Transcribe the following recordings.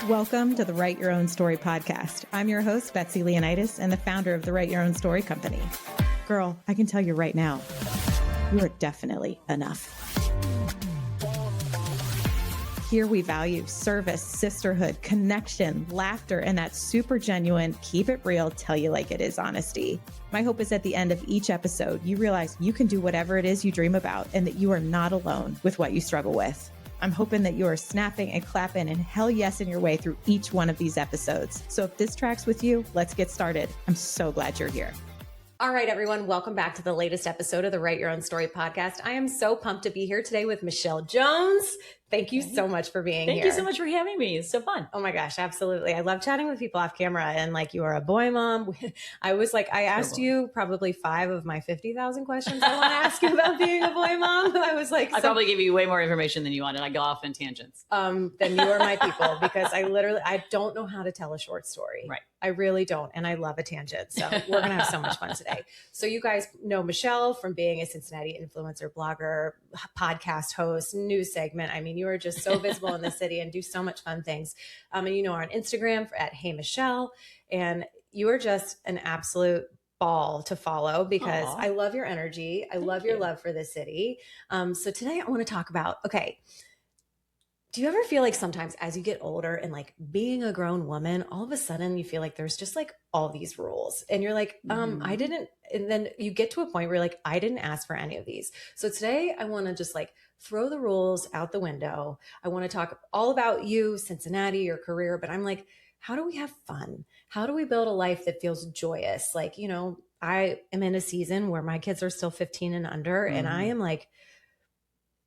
Welcome to the Write Your Own Story podcast. I'm your host, Betsy Leonidas, and the founder of the Write Your Own Story company. Girl, I can tell you right now, you are definitely enough. Here we value service, sisterhood, connection, laughter, and that super genuine, keep it real, tell you like it is honesty. My hope is at the end of each episode, you realize you can do whatever it is you dream about and that you are not alone with what you struggle with. I'm hoping that you are snapping and clapping and hell yes in your way through each one of these episodes. So if this tracks with you, let's get started. I'm so glad you're here. All right, everyone. Welcome back to the latest episode of the Write Your Own Story podcast. I am so pumped to be here today with Michelle Jones. Thank you so much for being here. Thank you so much for having me. It's so fun. Oh my gosh, absolutely. I love chatting with people off camera and like you are a boy mom. I asked you probably 5 of my 50,000 questions I want to ask you about being a boy mom. I probably give you way more information than you wanted. I go off in tangents. Then you are my people because I don't know how to tell a short story. Right. I really don't. And I love a tangent. So we're going to have so much fun today. So you guys know Michelle from being a Cincinnati influencer, blogger, podcast host, news segment. I mean, you are just so visible in the city and do so much fun things. And you know her on Instagram at Hey Michelle. And you are just an absolute ball to follow because Aww. I love your energy. I love your love for the city. So today I want to talk about, do you ever feel like sometimes as you get older and like being a grown woman, all of a sudden you feel like there's just like all these rules and you're like, I didn't, and then you get to a point where you're like, I didn't ask for any of these. So today I want to just like throw the rules out the window. I want to talk all about you, Cincinnati, your career, but I'm like, how do we have fun? How do we build a life that feels joyous? Like, you know, I am in a season where my kids are still 15 and under, and I am like,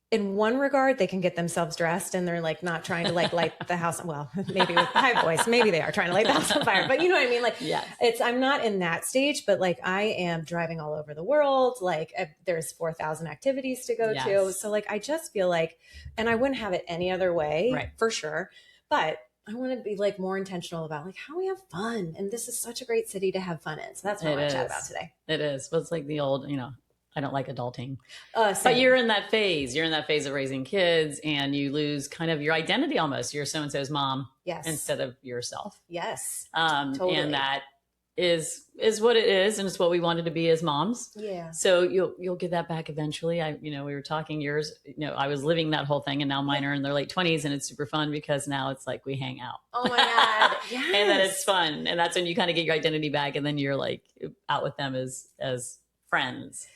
in one regard, they can get themselves dressed and they're like not trying to like light the house. Well, maybe with high voice, maybe they are trying to light the house on fire, but you know what I mean? Like, yes. I'm not in that stage, but like I am driving all over the world. Like there's 4,000 activities to go to. So like, I just feel like, and I wouldn't have it any other way, right, for sure. But I want to be like more intentional about like how we have fun. And this is such a great city to have fun in. So that's what I want to chat about today. It is. Well, it's like the old, I don't like adulting, but you're in that phase. You're in that phase of raising kids and you lose kind of your identity almost. You're so-and-so's mom instead of yourself. Yes. Totally. And that is what it is. And it's what we wanted to be as moms. Yeah. So you'll get that back eventually. We were talking yours, I was living that whole thing and now mine are in their late 20s and it's super fun because now it's like we hang out. Oh my God. Yes. And then it's fun. And that's when you kind of get your identity back and then you're like out with them as friends.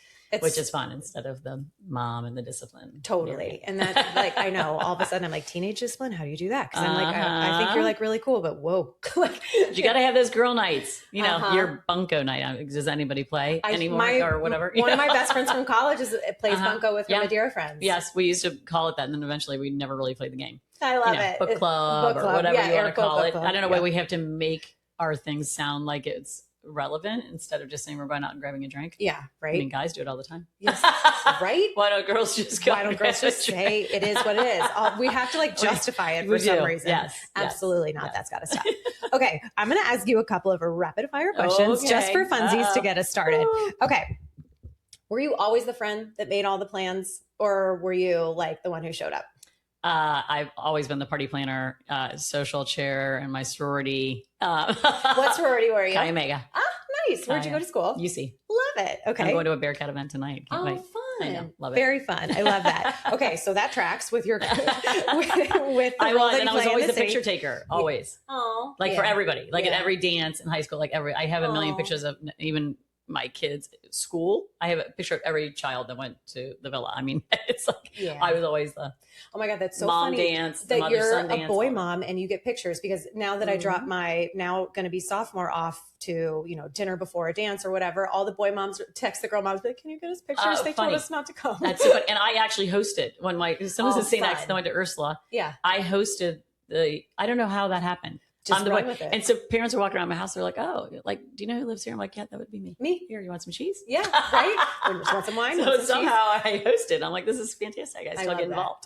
Which is fun instead of the mom and the discipline. Totally. And that like, I know all of a sudden I'm like teenage discipline. How do you do that? Cause I'm like, I think you're like really cool, but whoa. You got to have those girl nights, your bunko night. Does anybody play anymore or whatever? One of my best friends from college plays bunko with her Madeira friends. Yes. We used to call it that. And then eventually we never really played the game. I love it. Book club or whatever you want to call it. I don't know why we have to make our things sound like it's relevant instead of just saying we're going out and grabbing a drink. Yeah, right. I mean, guys do it all the time. Yes, right. Why don't girls just go? Why don't girls just say it is what it is? We have to like justify it for some reason. Yes, absolutely not. That's got to stop. Okay, I'm going to ask you a couple of rapid fire questions just for funsies to get us started. Okay, were you always the friend that made all the plans, or were you like the one who showed up? I've always been the party planner, social chair, and my sorority. What sorority were you? Chi Omega. Ah, nice. Where'd you go to school? UC. Love it. Okay. I'm going to a Bearcat event tonight. Can't wait. Fun. I know. Love it. Very fun. I love that. Okay. So that tracks with your, with the I role was, that and you I was play in always the the picture taker. Always. Oh, like for everybody, like at every dance in high school, like I have a million Aww. pictures of even my kids at school. I have a picture of every child that went to the villa. I mean, it's like, I was always the oh my God, that's so mom funny dance, that you're son a dance, boy mom and you get pictures, because now that I drop my now going to be sophomore off to, dinner before a dance or whatever, all the boy moms text the girl moms, like, can you get us pictures? They told us not to come. That's so funny. And I actually hosted when someone was at St. X, then went to Ursula. Yeah. I hosted I don't know how that happened. Just run with it. And so parents are walking around my house. They're like, oh, like, do you know who lives here? I'm like, yeah, that would be me. Me. Here, you want some cheese? Yeah, right? Or just want some wine? So somehow I hosted. I'm like, this is fantastic. I still get involved.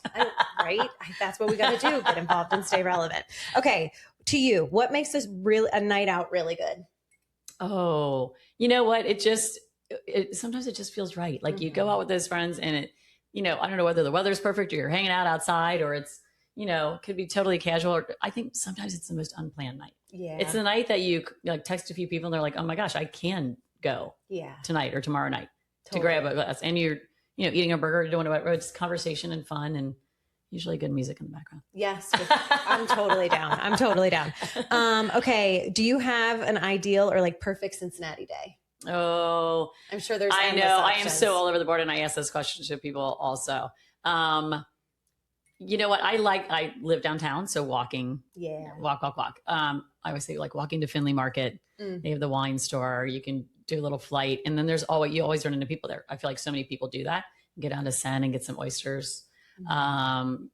Right? That's what we got to do. Get involved and stay relevant. Okay. To you, what makes a night out really good? Oh, you know what? Sometimes it just feels right. Like you go out with those friends and I don't know whether the weather's perfect or you're hanging out outside or it's, could be totally casual. Or I think sometimes it's the most unplanned night. Yeah. It's the night that you like text a few people and they're like, oh my gosh, I can go tonight or tomorrow night to grab a glass. And you're, eating a burger, doing whatever. It's conversation and fun and usually good music in the background. Yes. I'm totally down. I'm totally down. Okay. Do you have an ideal or like perfect Cincinnati day? Oh, I'm sure there's. I know. I am so all over the board, and I ask this question to people also. You know what? I live downtown, so walking. Yeah. Walk. I always say like walking to Findlay Market. They have the wine store. You can do a little flight, and then you always run into people there. I feel like so many people do that. Get down to Sen and get some oysters. Uncle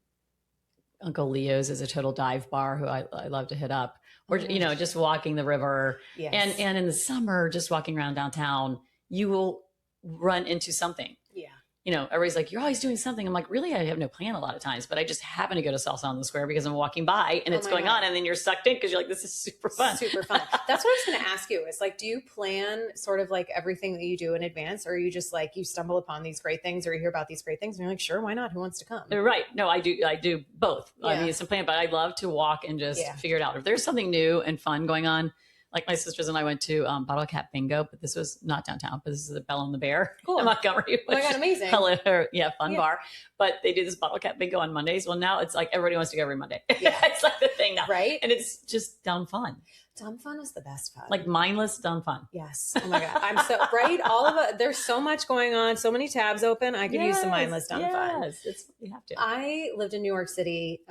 Leo's is a total dive bar who I love to hit up. Or, just walking the river. Yes. And in the summer, just walking around downtown, you will run into something. Yeah. Everybody's like, you're always doing something. I'm like, really? I have no plan a lot of times, but I just happen to go to Salsa on the Square because I'm walking by and it's going on. And then you're sucked in because you're like, this is super fun. Super fun. That's what I was going to ask you is like, do you plan sort of like everything that you do in advance? Or are you just like, you stumble upon these great things or you hear about these great things and you're like, sure, why not? Who wants to come? Right. No, I do both. Yeah. I mean, it's a plan, but I love to walk and just figure it out. If there's something new and fun going on, like my sisters and I went to Bottle Cap Bingo, but this was not downtown, but this is the Bell and the Bear in Montgomery. Oh my God, amazing. Fun bar. But they do this Bottle Cap Bingo on Mondays. Well, now it's like everybody wants to go every Monday. Yeah. It's like the thing now. Right. And it's just dumb fun. Dumb fun is the best fun. Like mindless dumb fun. Yes. Oh my God. I'm so right. All of it. There's so much going on. So many tabs open. I could use some mindless dumb fun. Yes. You have to. I lived in New York City.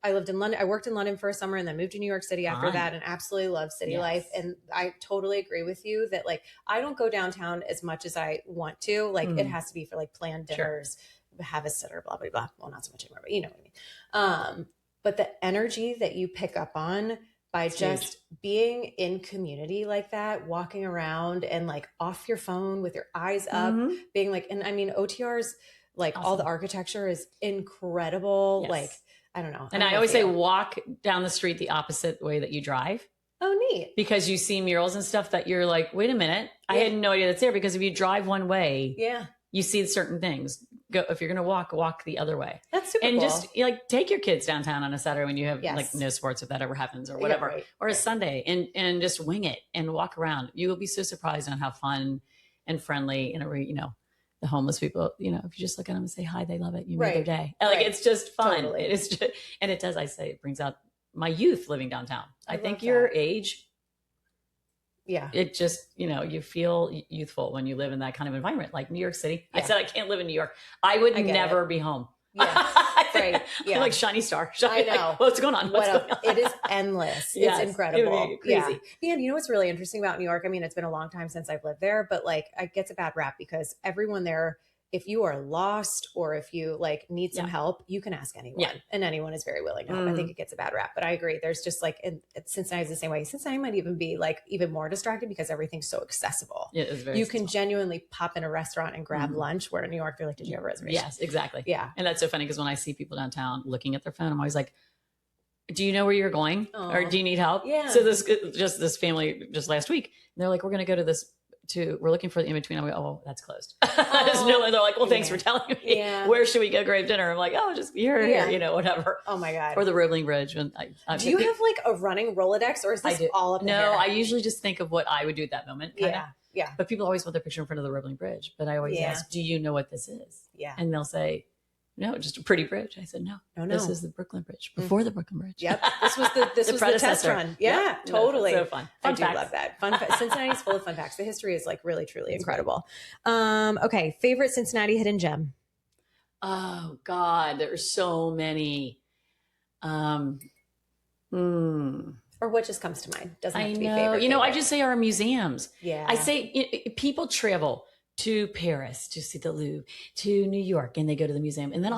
I lived in London. I worked in London for a summer and then moved to New York City after that and absolutely love city life. And I totally agree with you that like, I don't go downtown as much as I want to. Like it has to be for like planned dinners, have a sitter, blah, blah, blah. Well, not so much anymore, but you know what I mean? But the energy that you pick up on by just being in community like that, walking around and like off your phone with your eyes up, being like, and I mean, OTR's like all the architecture is incredible. Yes. Like, I don't know. And I always say walk down the street the opposite way that you drive. Oh, neat. Because you see murals and stuff that you're like, wait a minute. I had no idea that's there because if you drive one way, you see certain things. If you're going to walk the other way. That's super cool. Just like take your kids downtown on a Saturday when you have like no sports, if that ever happens or whatever, or a Sunday and just wing it and walk around. You will be so surprised on how fun and friendly and the homeless people, if you just look at them and say hi, they love it. You made their day. Like it's just fun. Totally. It is just, and it does. I say it brings out my youth living downtown. I think your age. Yeah. It just, you feel youthful when you live in that kind of environment, like New York City. Yeah. I said, I can't live in New York. I would never be home. Yeah. Right. Yeah. I'm like shiny star. I know. Like, what's going on? What's going on? It is endless. It's incredible. Crazy. Yeah. And you know what's really interesting about New York? I mean, it's been a long time since I've lived there, but like it gets a bad rap because everyone there, if you are lost or if you like need some help, you can ask anyone and anyone is very willing to help. I think it gets a bad rap, but I agree. There's just like, Cincinnati's the same way. Cincinnati might even be like even more distracted because everything's so accessible. It is very you can genuinely pop in a restaurant and grab lunch where in New York, they're like, did you have a reservation? Yes, exactly. Yeah. And that's so funny because when I see people downtown looking at their phone, I'm always like, do you know where you're going? Or do you need help? Yeah. So this family just last week, and they're like, we're going to go to this we're looking for the in-between. I'm like, oh, that's closed. They're like, well, thanks for telling me. Yeah. Where should we go grab dinner? I'm like, oh, just here, whatever. Oh my God. Or the Roebling Bridge. Do you have like a running Rolodex or is this all up in No, I usually just think of what I would do at that moment. Kinda. Yeah. But people always want their picture in front of the Roebling Bridge. But I always ask, do you know what this is? Yeah. And they'll say, no, just a pretty bridge. I said, no. This is the Brooklyn Bridge before the Brooklyn Bridge. Yep. This was the test run. Yeah, totally. So fun. I do love that. Cincinnati's full of fun facts. The history is like really, truly incredible. Okay. Favorite Cincinnati hidden gem. Oh God. There are so many. Or what just comes to mind? Doesn't have to be favorite. I just say our museums. Yeah. I say people travel to Paris to see the Louvre, to New York, and they go to the museum. And then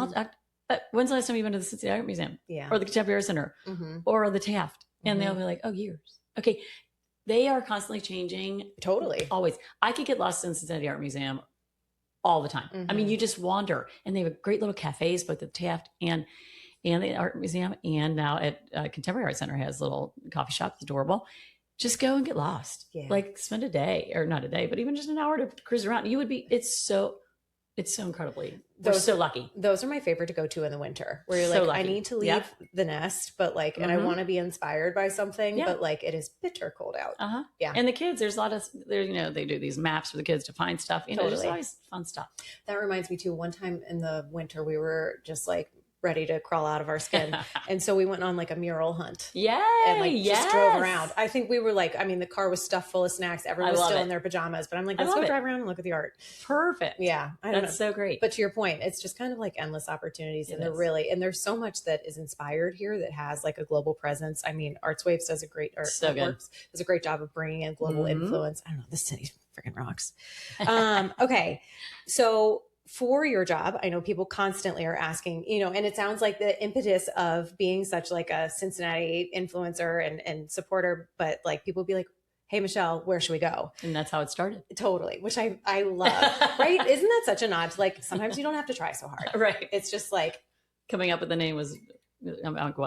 when's the last time you went to the Cincinnati Art Museum? Yeah. Or the Contemporary Center? Or the Taft? And they'll be like, oh, years. Okay. They are constantly changing. Totally. Always. I could get lost in the Cincinnati Art Museum all the time. I mean, you just wander. And they have great little cafes, both at the Taft and the Art Museum. And now at Contemporary Art Center has little coffee shops, adorable. Just go and get lost. Yeah. Like spend a day or not a day, but even just an hour to cruise around. It's so incredibly We're so lucky. Those are my favorite to go to in the winter, where you're so like, lucky. I need to leave the nest, but like, and I want to be inspired by something, but like it is bitter cold out. Yeah. And the kids, there's a lot of, they do these maps for the kids to find stuff. There's always fun stuff. That reminds me too. One time in the winter, we were just like ready to crawl out of our skin. And so we went on like a mural hunt. Yeah. And like just drove around. I think we were like, I mean, the car was stuffed full of snacks. Everyone was still in their pajamas, but I'm like, let's go drive around and look at the art. Perfect. Yeah. That's so great. But to your point, it's just kind of like endless opportunities. And and there's so much that is inspired here that has like a global presence. I mean, Artswaves does a great, does a great job of bringing in global influence. I don't know, this city freaking rocks. Okay. So for your job, I know people constantly are asking, and it sounds like the impetus of being such like a Cincinnati influencer and supporter, but like people be like, hey, Michelle, where should we go? And that's how it started. Totally. Which I love, right? Isn't that such a nod to like, sometimes you don't have to try so hard. Right. It's just like. Coming up with the name was,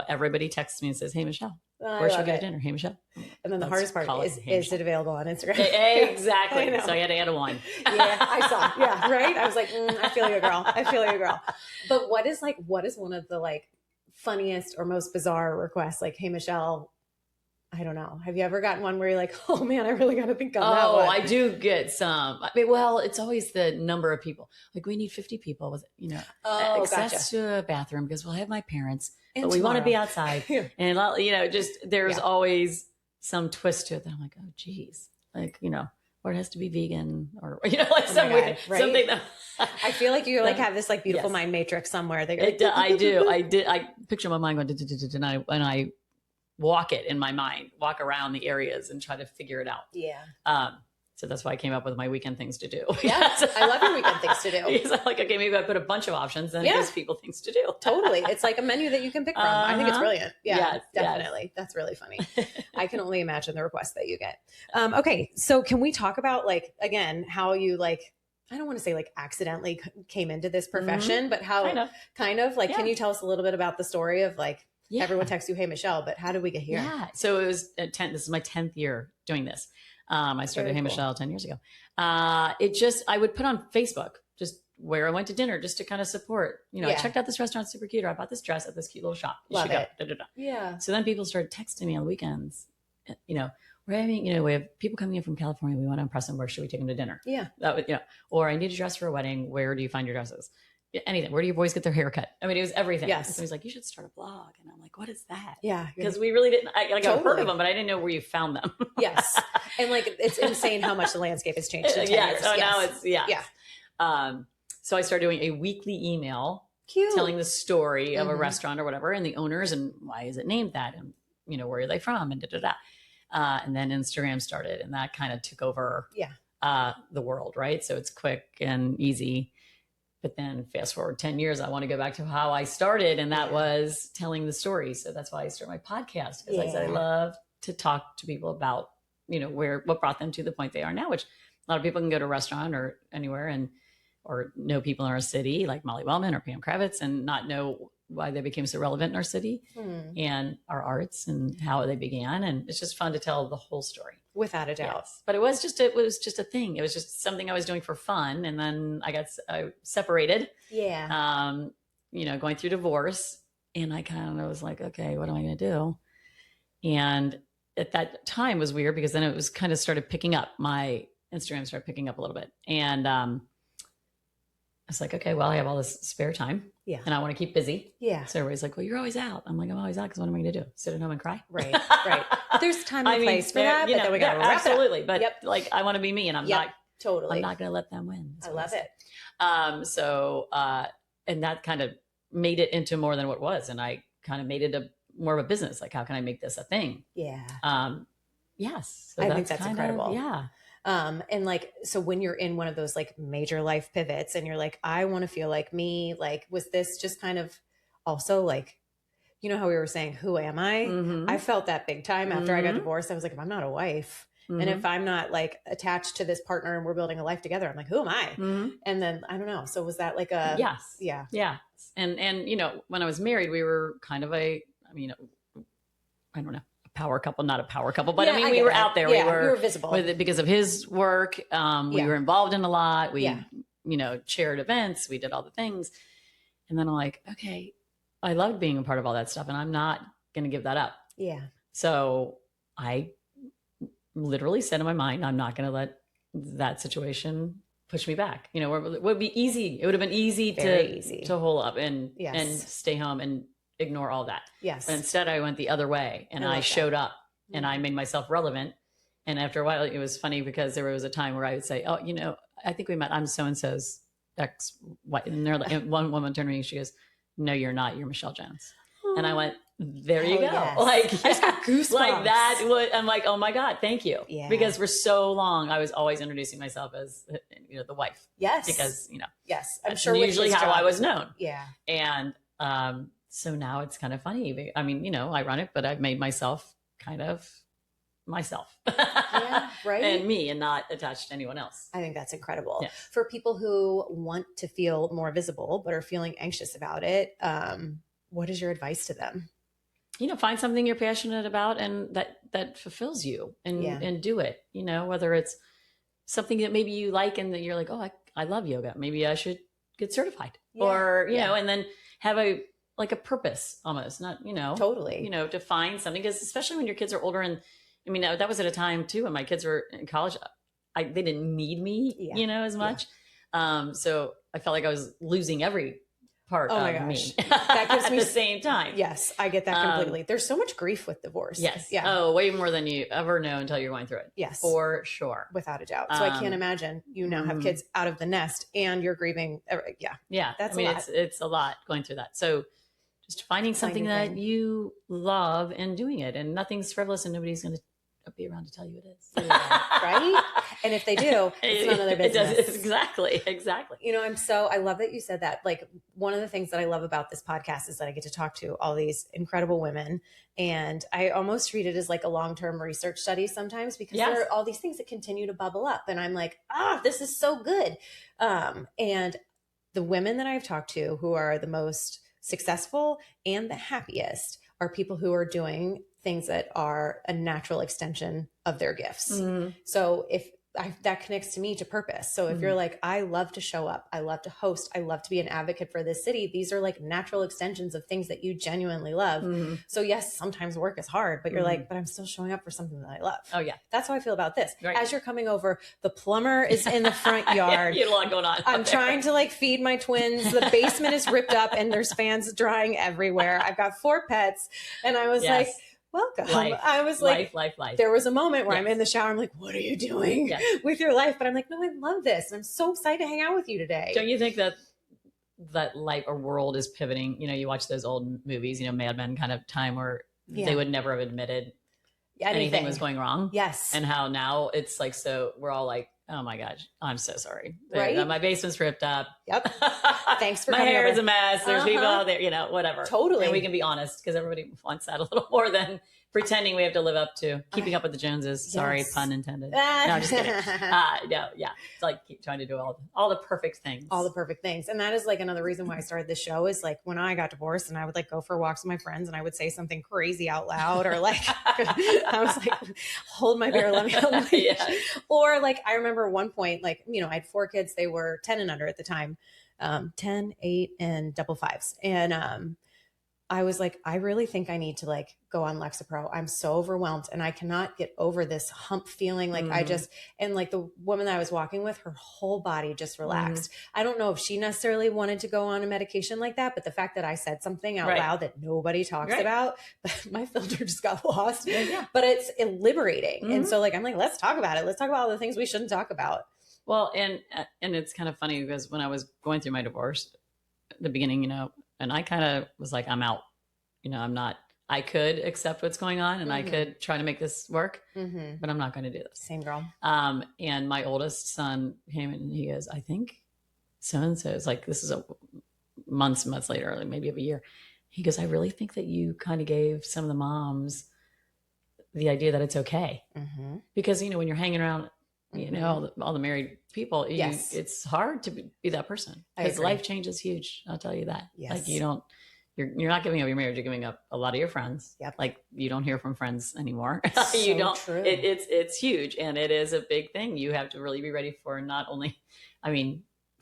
everybody texts me and says, hey, Michelle. Where should we go to dinner? Hey, Michelle. And then the hardest part is it available on Instagram? Exactly. So I had to add a one. Yeah, I saw. Yeah, right. I was like, I feel you, girl. I feel you, girl. But what is one of the like funniest or most bizarre requests? Like, hey, Michelle, I don't know. Have you ever gotten one where you're like, oh man, I really got to think on that one? I do get some. I mean, well, it's always the number of people. Like we need 50 people with, access to a bathroom because we'll have my parents. But we want to be outside. And, just there's always some twist to it that I'm like, oh, geez. Like, or it has to be vegan or, like something that. I feel like you like have this like beautiful mind matrix somewhere. That you're I do. I picture my mind going, and I walk it in my mind, walk around the areas and try to figure it out. Yeah. So that's why I came up with my weekend things to do. Yeah, I love your weekend things to do. Because I'm like, okay, maybe I put a bunch of options and it gives people things to do. Totally. It's like a menu that you can pick from. I think it's brilliant. Yeah, definitely. Yes. That's really funny. I can only imagine the requests that you get. Okay. So can we talk about like, again, how you like, I don't want to say like accidentally came into this profession, but how kind of like, can you tell us a little bit about the story of like, everyone texts you, hey, Michelle, but how did we get here? Yeah. So it was this is my 10th year doing this. I started Hey Michelle 10 years ago. I would put on Facebook just where I went to dinner just to kind of support, I checked out this restaurant, super cute, or I bought this dress at this cute little shop. Love it. Yeah. So then people started texting me on weekends, we're having, we have people coming in from California. We want to impress them. Where should we take them to dinner? Yeah. That would, or I need a dress for a wedding. Where do you find your dresses? Anything. Where do your boys get their hair cut? I mean, it was everything. Yes. So he's like, you should start a blog. And I'm like, what is that? Yeah. Because we really didn't, I've heard of them, but I didn't know where you found them. Yes. And like, it's insane how much the landscape has changed in 10 years. So now it's, so I started doing a weekly email telling the story of a restaurant or whatever and the owners and why is it named that? And, where are they from? And and then Instagram started and that kind of took over the world, right? So it's quick and easy. But then fast forward 10 years, I want to go back to how I started. And that was telling the story. So that's why I started my podcast. Because I said, I love to talk to people about, what brought them to the point they are now, which a lot of people can go to a restaurant or anywhere or know people in our city like Molly Wellman or Pam Kravitz and not know why they became so relevant in our city and our arts and how they began. And it's just fun to tell the whole story. Without a doubt. Yes. But it was just a thing. It was just something I was doing for fun. And then I got separated. Yeah. Going through divorce. And I kind of was like, okay, what am I going to do? And at that time was weird because then it was kind of started picking up. My Instagram started picking up a little bit. And I was like, okay, well, I have all this spare time. Yeah. And I want to keep busy. Yeah. So everybody's like, well, you're always out. I'm like, I'm always out because what am I going to do? Sit at home and cry? Right. Right. There's time and place for that, but then we got to wrap absolutely. it But like, I want to be me and I'm not going to let them win. I love it. And that kind of made it into more than what it was. And I kind of made it more of a business. Like, how can I make this a thing? Yeah. Yes. So I think that's incredible. Yeah. And like, so when you're in one of those like major life pivots and you're like, I want to feel like me, like, was this just kind of also like, how we were saying, who am I? Mm-hmm. I felt that big time after I got divorced. I was like, if I'm not a wife and if I'm not like attached to this partner and we're building a life together, I'm like, who am I? And then I don't know. So was that like a, yes. Yeah. Yeah. And, when I was married, we were kind of I don't know. Power couple, not a power couple, but we were out there. Yeah, we were visible because of his work. We were involved in a lot. We chaired events. We did all the things. And then I'm like, okay, I loved being a part of all that stuff and I'm not going to give that up. Yeah. So I literally said in my mind, I'm not going to let that situation push me back. It would be easy. It would have been easy to hole up and stay home and ignore all that. Yes. But instead I went the other way and I showed up and I made myself relevant. And after a while, it was funny because there was a time where I would say, oh, I think we met, I'm so-and-so's ex. And one woman turned to me and she goes, no, you're not. You're Michelle Jones. And I went, there you go. Yes. Like, I just got goosebumps. Like that. I'm like, oh my God, thank you. Yeah. Because for so long, I was always introducing myself as, the wife. Yes. Because, yes, I'm sure usually how I was known. Yeah. And so now it's kind of funny. I mean, I run it, but I've made myself kind of myself. Yeah, right. And me, and not attached to anyone else. I think that's incredible. Yeah. For people who want to feel more visible but are feeling anxious about it, what is your advice to them? Find something you're passionate about and that fulfills you, and do it. Whether it's something that maybe you like and that you're like, oh, I love yoga. Maybe I should get certified, or and then have a purpose almost. Not totally. To find something, because especially when your kids are older, and I mean that was at a time too when my kids were in college. They didn't need me, as much. So I felt like I was losing every part of me that gives me at the same time. Yes, I get that completely. There's so much grief with divorce. Yes. Yeah. Oh, way more than you ever know until you're going through it. Yes. For sure. Without a doubt. So I can't imagine you now have kids out of the nest and you're grieving. Yeah. Yeah. That's a lot. It's a lot going through that. So just finding something that you love and doing it, and nothing's frivolous and nobody's going to be around to tell you it is. Yeah, right? And if they do, it's none of their business. It does, exactly. I love that you said that. Like, one of the things that I love about this podcast is that I get to talk to all these incredible women, and I almost treat it as like a long-term research study sometimes, because there are all these things that continue to bubble up, and I'm like, this is so good. And the women that I've talked to who are the most successful and the happiest are people who are doing things that are a natural extension of their gifts. Mm-hmm. So that connects to me to purpose. So if you're like, I love to show up, I love to host, I love to be an advocate for this city, these are like natural extensions of things that you genuinely love. Mm-hmm. So yes, sometimes work is hard, but you're like, but I'm still showing up for something that I love. Oh yeah. That's how I feel about this. Right. As you're coming over, the plumber is in the front yard. You had a lot going on. I'm trying to feed my twins. The basement is ripped up and there's fans drying everywhere. I've got 4 pets. And I was like, welcome. I was like, life. There was a moment where I'm in the shower. I'm like, what are you doing with your life? But I'm like, no, I love this. And I'm so excited to hang out with you today. Don't you think that life or world is pivoting? You watch those old movies, Mad Men kind of time where they would never have admitted anything was going wrong. Yes. And how now it's like, so we're all like, oh my gosh, I'm so sorry. Right? My basement's ripped up. Yep. Thanks for my hair is a mess. There's people out there, whatever. Totally. And we can be honest, because everybody wants that a little more than pretending we have to live up to keeping up with the Joneses. Sorry, pun intended. No, I'm just kidding. It's like keep trying to do all the perfect things. All the perfect things. And that is like another reason why I started this show, is like when I got divorced and I would go for walks with my friends and I would say something crazy out loud, or I was like, hold my beer, let me hold my Or I remember one point, I had 4 kids. They were 10 and under at the time, 10, 8, and double 5s. And I was like, I really think I need to go on Lexapro. I'm so overwhelmed and I cannot get over this hump feeling. I just, and the woman that I was walking with, her whole body just relaxed. I don't know if she necessarily wanted to go on a medication like that, but the fact that I said something out loud that nobody talks about, but my filter just got lost. But it's liberating. And so I'm like, let's talk about it. Let's talk about all the things we shouldn't talk about. Well, and it's kind of funny because when I was going through my divorce at the beginning, and I kind of was like, I'm out, I could accept what's going on and I could try to make this work, but I'm not going to do this. Same girl. And my oldest son came in and he goes, I think so-and-so is this is months later, maybe of a year. He goes, I really think that you kind of gave some of the moms the idea that it's okay. Because, when you're hanging around, all the married people, it's hard to be that person, because life change is huge. I'll tell you that. Yes. You're not giving up your marriage. You're giving up a lot of your friends. Yep. You don't hear from friends anymore. So you don't, true. It's huge. And it is a big thing. You have to really be ready for not only,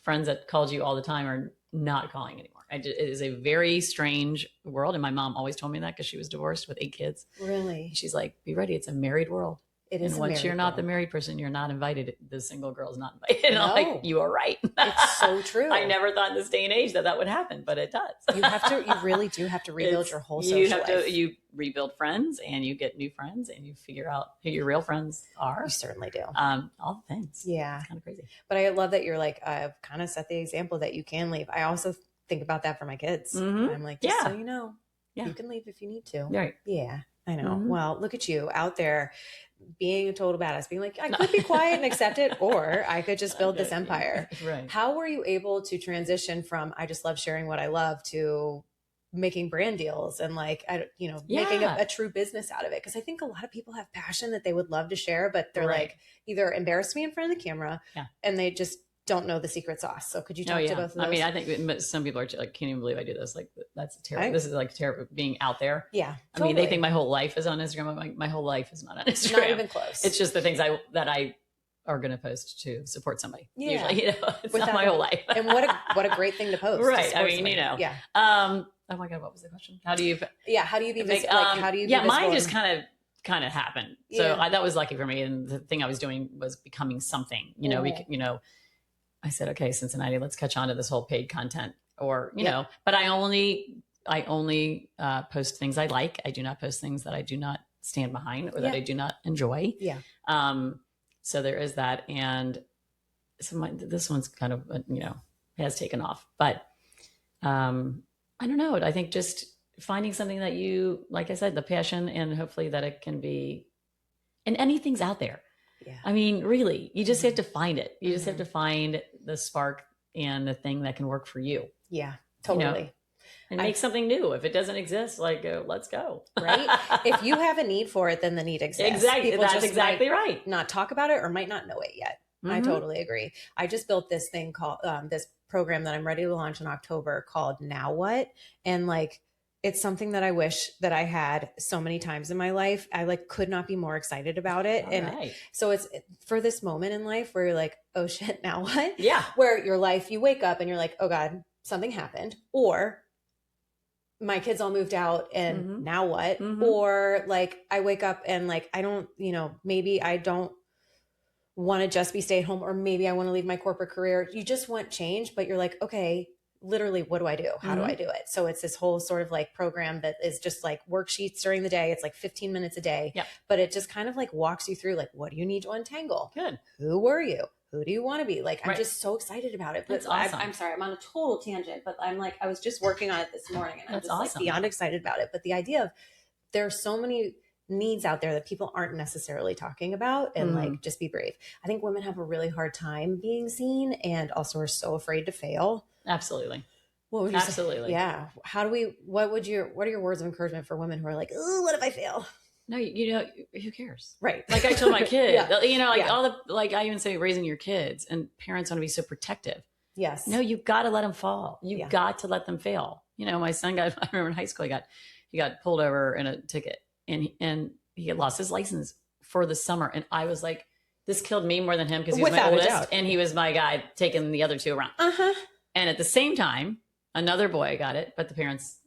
friends that called you all the time are not calling anymore. It is a very strange world. And my mom always told me that because she was divorced with 8 kids. Really? She's like, be ready. It's a married world. It is. And once you're not the married person, you're not invited. The single girl is not invited. No. I'm like, you are right. It's so true. I never thought in this day and age that would happen, but it does. You really do have to rebuild your whole social life. You rebuild friends and you get new friends and you figure out who your real friends are. You certainly do. All the things. Yeah. It's kind of crazy. But I love that you're like, I've kind of set the example that you can leave. I also think about that for my kids. Mm-hmm. I'm like, just so you know, you can leave if you need to. Right. Yeah, I know. Mm-hmm. Well, look at you out there being a total badass, being like, I could be quiet and accept it, or I could just build this empire. Right. How were you able to transition from, I just love sharing what I love, to making brand deals and like, making a true business out of it? Because I think a lot of people have passion that they would love to share, but they're like either embarrassed to be in front of the camera and they just don't know the secret sauce. So could you talk to both of those? I mean, I think some people are like, can't even believe I do this. Like, that's terrible. This is like terrible being out there. Yeah. I mean, they think my whole life is on Instagram. I'm like, my whole life is not on Instagram. Not even close. It's just the things that I are going to post to support somebody. Yeah. Usually, it's not my whole life. And what a great thing to post. Right. To I mean, somebody. Yeah. Oh my God. What was the question? How do you be visible? How do you be visible? Mine just kind of happened. So that was lucky for me. And the thing I was doing was becoming something, I said, okay, Cincinnati, let's catch on to this whole paid content or, know, but I only post things I like. I do not post things that I do not stand behind or that I do not enjoy. Yeah. So there is that. And so this one's kind of, has taken off, but I don't know. I think just finding something that you, like I said, the passion, and hopefully that it can be, and anything's out there. Yeah. I mean, really, you just have to find it. You just have to find the spark and the thing that can work for you. Yeah, totally. And make something new. If it doesn't exist, let's go. Right. If you have a need for it, then the need exists. Exactly. That's exactly right. Not talk about it or might not know it yet. Mm-hmm. I totally agree. I just built this thing called, this program that I'm ready to launch in October called Now What? And it's something that I wish that I had so many times in my life. I could not be more excited about it. So it's for this moment in life where you're like, oh shit, now what? Yeah. Where your life, you wake up and you're like, oh God, something happened. Or my kids all moved out and now what? Mm-hmm. Or I wake up and I don't, maybe I don't want to just be stay at home, or maybe I want to leave my corporate career. You just want change, but you're like, okay, literally, what do I do? How do I do it? So it's this whole sort of program that is just worksheets during the day. It's 15 minutes a day, but it just kind of walks you through what do you need to untangle? Good. Who were you? Who do you want to be? I'm just so excited about it. But that's awesome. I'm sorry, I'm on a total tangent, but I'm I was just working on it this morning and I'm just awesome. Beyond excited about it. But the idea of there's so many needs out there that people aren't necessarily talking about, and just be brave. I think women have a really hard time being seen and also are so afraid to fail. Absolutely. What would you say? Yeah. What are your words of encouragement for women who are like, oh, what if I fail? No, who cares? Right. I told my kid, all the, I even say raising your kids, and parents want to be so protective. Yes. No, you've got to let them fall. You've got to let them fail. My son I remember in high school, he got pulled over in a ticket and he had lost his license for the summer. And I was like, this killed me more than him because he was my oldest and he was my guy taking the other two around. Uh-huh. And at the same time, another boy got it, but the parents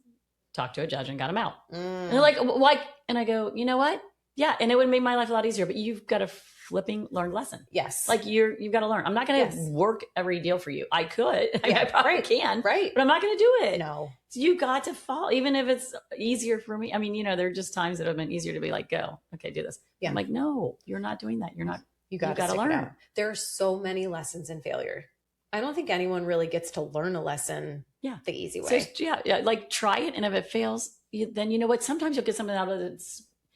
talked to a judge and got him out. And they're like, why? And I go, you know what? Yeah. And it would make my life a lot easier, but you've got to flipping learn lesson. Yes. You've got to learn. I'm not going to work every deal for you. I could, I probably can, right. But I'm not going to do it. No. So you got to fall, even if it's easier for me. I mean, there are just times that have been easier to be like, go, okay, do this. Yeah. I'm like, no, you're not doing that. You're not, you got to learn. There are so many lessons in failure. I don't think anyone really gets to learn a lesson the easy way. So, try it. And if it fails, then you know what? Sometimes you'll get something out of it.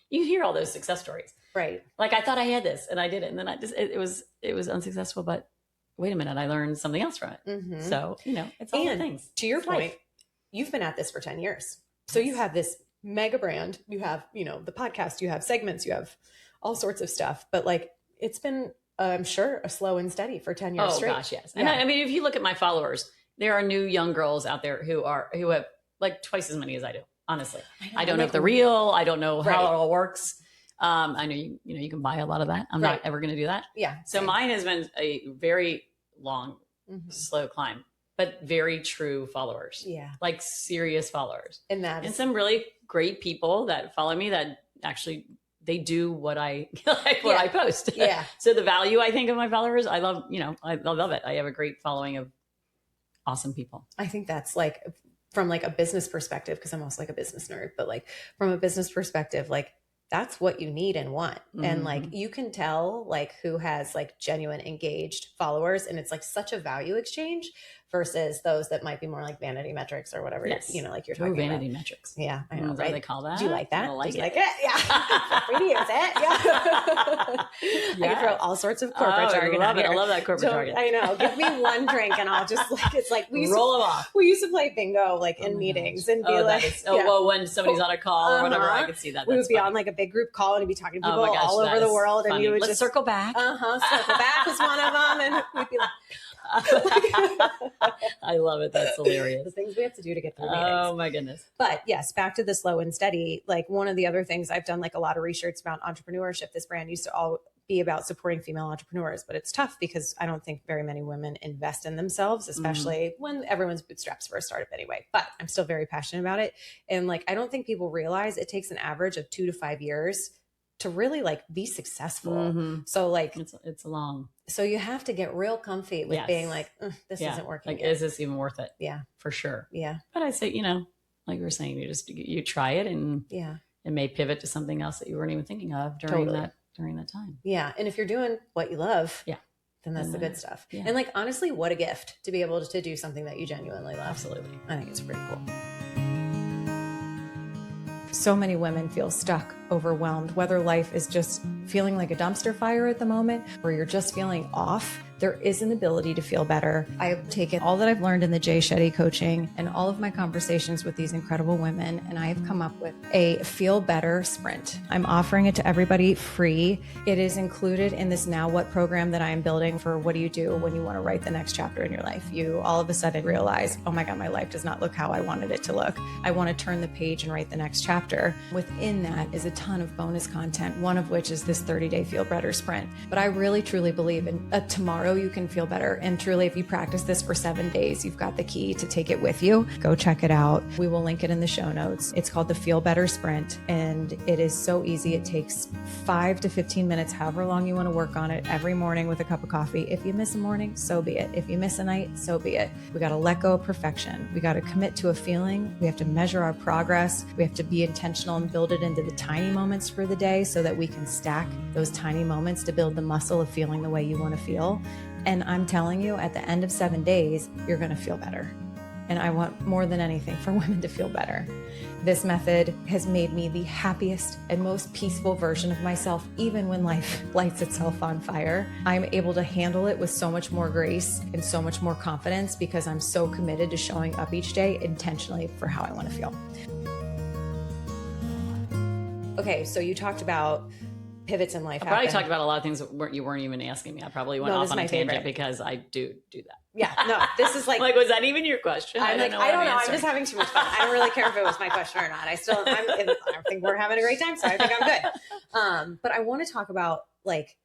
You hear all those success stories. Right. I thought I had this and I did it. And then it was unsuccessful, but wait a minute, I learned something else from it. Mm-hmm. So, it's all the things. To your point, you've been at this for 10 years. So you have this mega brand, you have, the podcast, you have segments, you have all sorts of stuff, but it's been, I'm sure, a slow and steady for 10 years straight. Oh gosh, yes. And I mean, if you look at my followers, there are new young girls out there who have twice as many as I do. Honestly, I don't know if they're real. I don't know how it all works. I know you can buy a lot of that. I'm not ever going to do that. Yeah. So mine has been a very long slow climb, but very true followers. Yeah. Like serious followers. And some really great people that follow me that actually they do what I like, what I post. Yeah. So the value I think of my followers, I love, I love it. I have a great following of awesome people. I think that's like from like a business perspective, because I'm also like a business nerd, but like from a business perspective, like that's what you need and want. And like, you can tell like who has like genuine engaged followers, and it's like such a value exchange versus those that might be more like vanity metrics or whatever, like you're talking vanity about. metrics. Yeah, I know, Is right? They call that. Do you like that? I like Do you it. like it? Yeah. Free to use it. Yeah. I can throw all sorts of corporate jargon. I love it. I love that corporate jargon. I know. Give me one drink and I'll just like, it's like we roll them off. We used to play bingo like in meetings and be like, well, when somebody's on a call or whatever, I could see that. We would be on like a big group call and we'd be talking to people gosh, all over the world, funny. and you would Let's just circle back. Circle back was one of them, and we'd be like, I love it. That's hilarious. The things we have to do to get through meetings. Oh my goodness. But yes, back to the slow and steady. Like one of the other things I've done like a lot of research about entrepreneurship. This brand used to all be about supporting female entrepreneurs, but it's tough because I don't think very many women invest in themselves, especially when everyone's bootstraps for a startup anyway. But I'm still very passionate about it. And like, I don't think people realize it takes an average of 2 to 5 years to really like be successful. So like it's long. So you have to get real comfy with being like, this isn't working. Like, is this even worth it? Yeah, for sure. Yeah. But I say, like we were saying, you try it, and it may pivot to something else that you weren't even thinking of during that time. Yeah. And if you're doing what you love, then that's the good stuff. Yeah. And like, honestly, what a gift to be able to do something that you genuinely love. Absolutely. I think it's pretty cool. So many women feel stuck, overwhelmed, whether life is just feeling like a dumpster fire at the moment, or you're just feeling off. There is an ability to feel better. I've taken all that I've learned in the Jay Shetty coaching and all of my conversations with these incredible women, and I have come up with a Feel Better Sprint. I'm offering it to everybody free. It is included in this Now What program that I am building for what do you do when you want to write the next chapter in your life. You all of a sudden realize, oh my God, my life does not look how I wanted it to look. I want to turn the page and write the next chapter. Within that is a ton of bonus content, one of which is this 30-day Feel Better Sprint. But I really, truly believe in tomorrow you can feel better. And truly, if you practice this for 7 days, you've got the key to take it with you. Go check it out. We will link it in the show notes. It's called the Feel Better Sprint, and it is so easy. It takes 5 to 15 minutes, however long you want to work on it, every morning with a cup of coffee. If you miss a morning, so be it. If you miss a night, so be it. We got to let go of perfection. We got to commit to a feeling. We have to measure our progress. We have to be intentional and build it into the tiny moments for the day so that we can stack those tiny moments to build the muscle of feeling the way you want to feel. And I'm telling you, at the end of 7 days, you're going to feel better. And I want more than anything for women to feel better. This method has made me the happiest and most peaceful version of myself, even when life lights itself on fire. I'm able to handle it with so much more grace and so much more confidence because I'm so committed to showing up each day intentionally for how I want to feel. Okay, so you talked about pivots in life. I probably talked about a lot of things that you weren't even asking me. I probably went off on a tangent because I do that. Yeah, no, this is like, like, was that even your question? I don't know. I'm just having too much fun. I don't really care if it was my question or not. I think we're having a great time, so I think I'm good. But I want to talk about like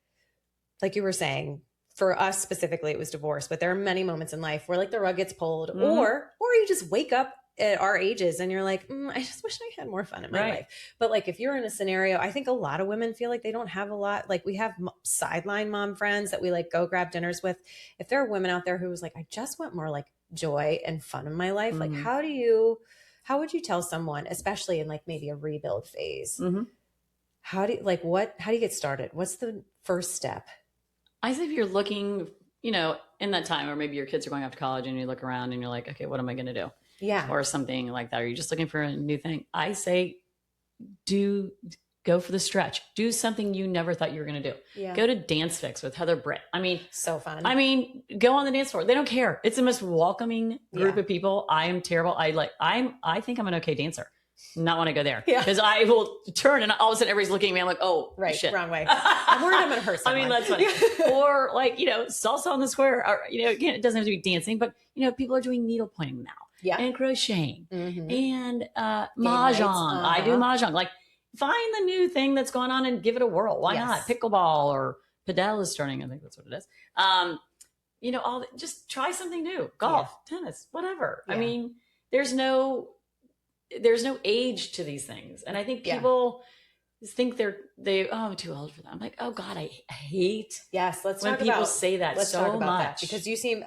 you were saying, for us specifically, it was divorce, but there are many moments in life where like the rug gets pulled, or you just wake up at our ages and you're like, I just wish I had more fun in my life. But like, if you're in a scenario, I think a lot of women feel like they don't have a lot. Like, we have sideline mom friends that we like go grab dinners with. If there are women out there who was like, I just want more like joy and fun in my life. Like, how would you tell someone, especially in like maybe a rebuild phase, how do you get started? What's the first step? I think if you're looking, in that time, or maybe your kids are going off to college and you look around and you're like, okay, what am I going to do? Yeah. Or something like that. Are you just looking for a new thing? I say, go for the stretch. Do something you never thought you were going to do. Yeah. Go to Dance Fix with Heather Britt. I mean, so fun. I mean, go on the dance floor. They don't care. It's the most welcoming group of people. I am terrible. I think I'm an okay dancer. Not want to go there because I will turn and all of a sudden everybody's looking at me. I'm like, oh, shit. Wrong way. I'm worried I'm going to hurt someone. I mean, that's funny. Or like, salsa on the square, or, again, it doesn't have to be dancing, but people are doing needle pointing now. Yeah. And crocheting and mahjong. I do mahjong. Like, find the new thing that's going on and give it a whirl. Why not? Pickleball or padel is starting. I think that's what it is. just try something new, golf, tennis, whatever. I mean, there's no age to these things. And I think people think I'm too old for that. I'm like, oh God, I hate when people say that so much. Because you seem,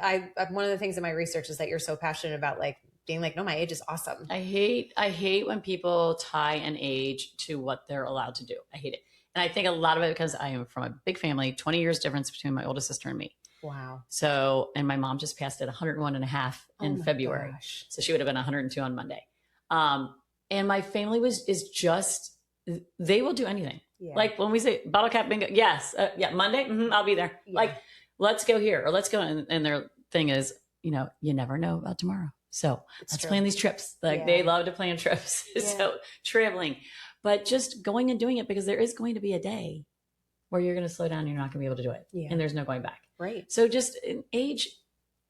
one of the things in my research is that you're so passionate about like being like, no, my age is awesome. I hate when people tie an age to what they're allowed to do. I hate it. And I think a lot of it because I am from a big family, 20 years difference between my oldest sister and me. Wow. So, and my mom just passed at 101 and a half in February. Gosh. So she would have been 102 on Monday. And my family is just, they will do anything. Yeah. Like when we say bottle cap bingo, yes. Monday, I'll be there. Yeah. Like, let's go here or let's go. And their thing is, you never know about tomorrow. So let's plan these trips. Like they love to plan trips. So traveling, but just going and doing it because there is going to be a day where you're going to slow down and you're not going to be able to do it. Yeah. And there's no going back. Right. So just age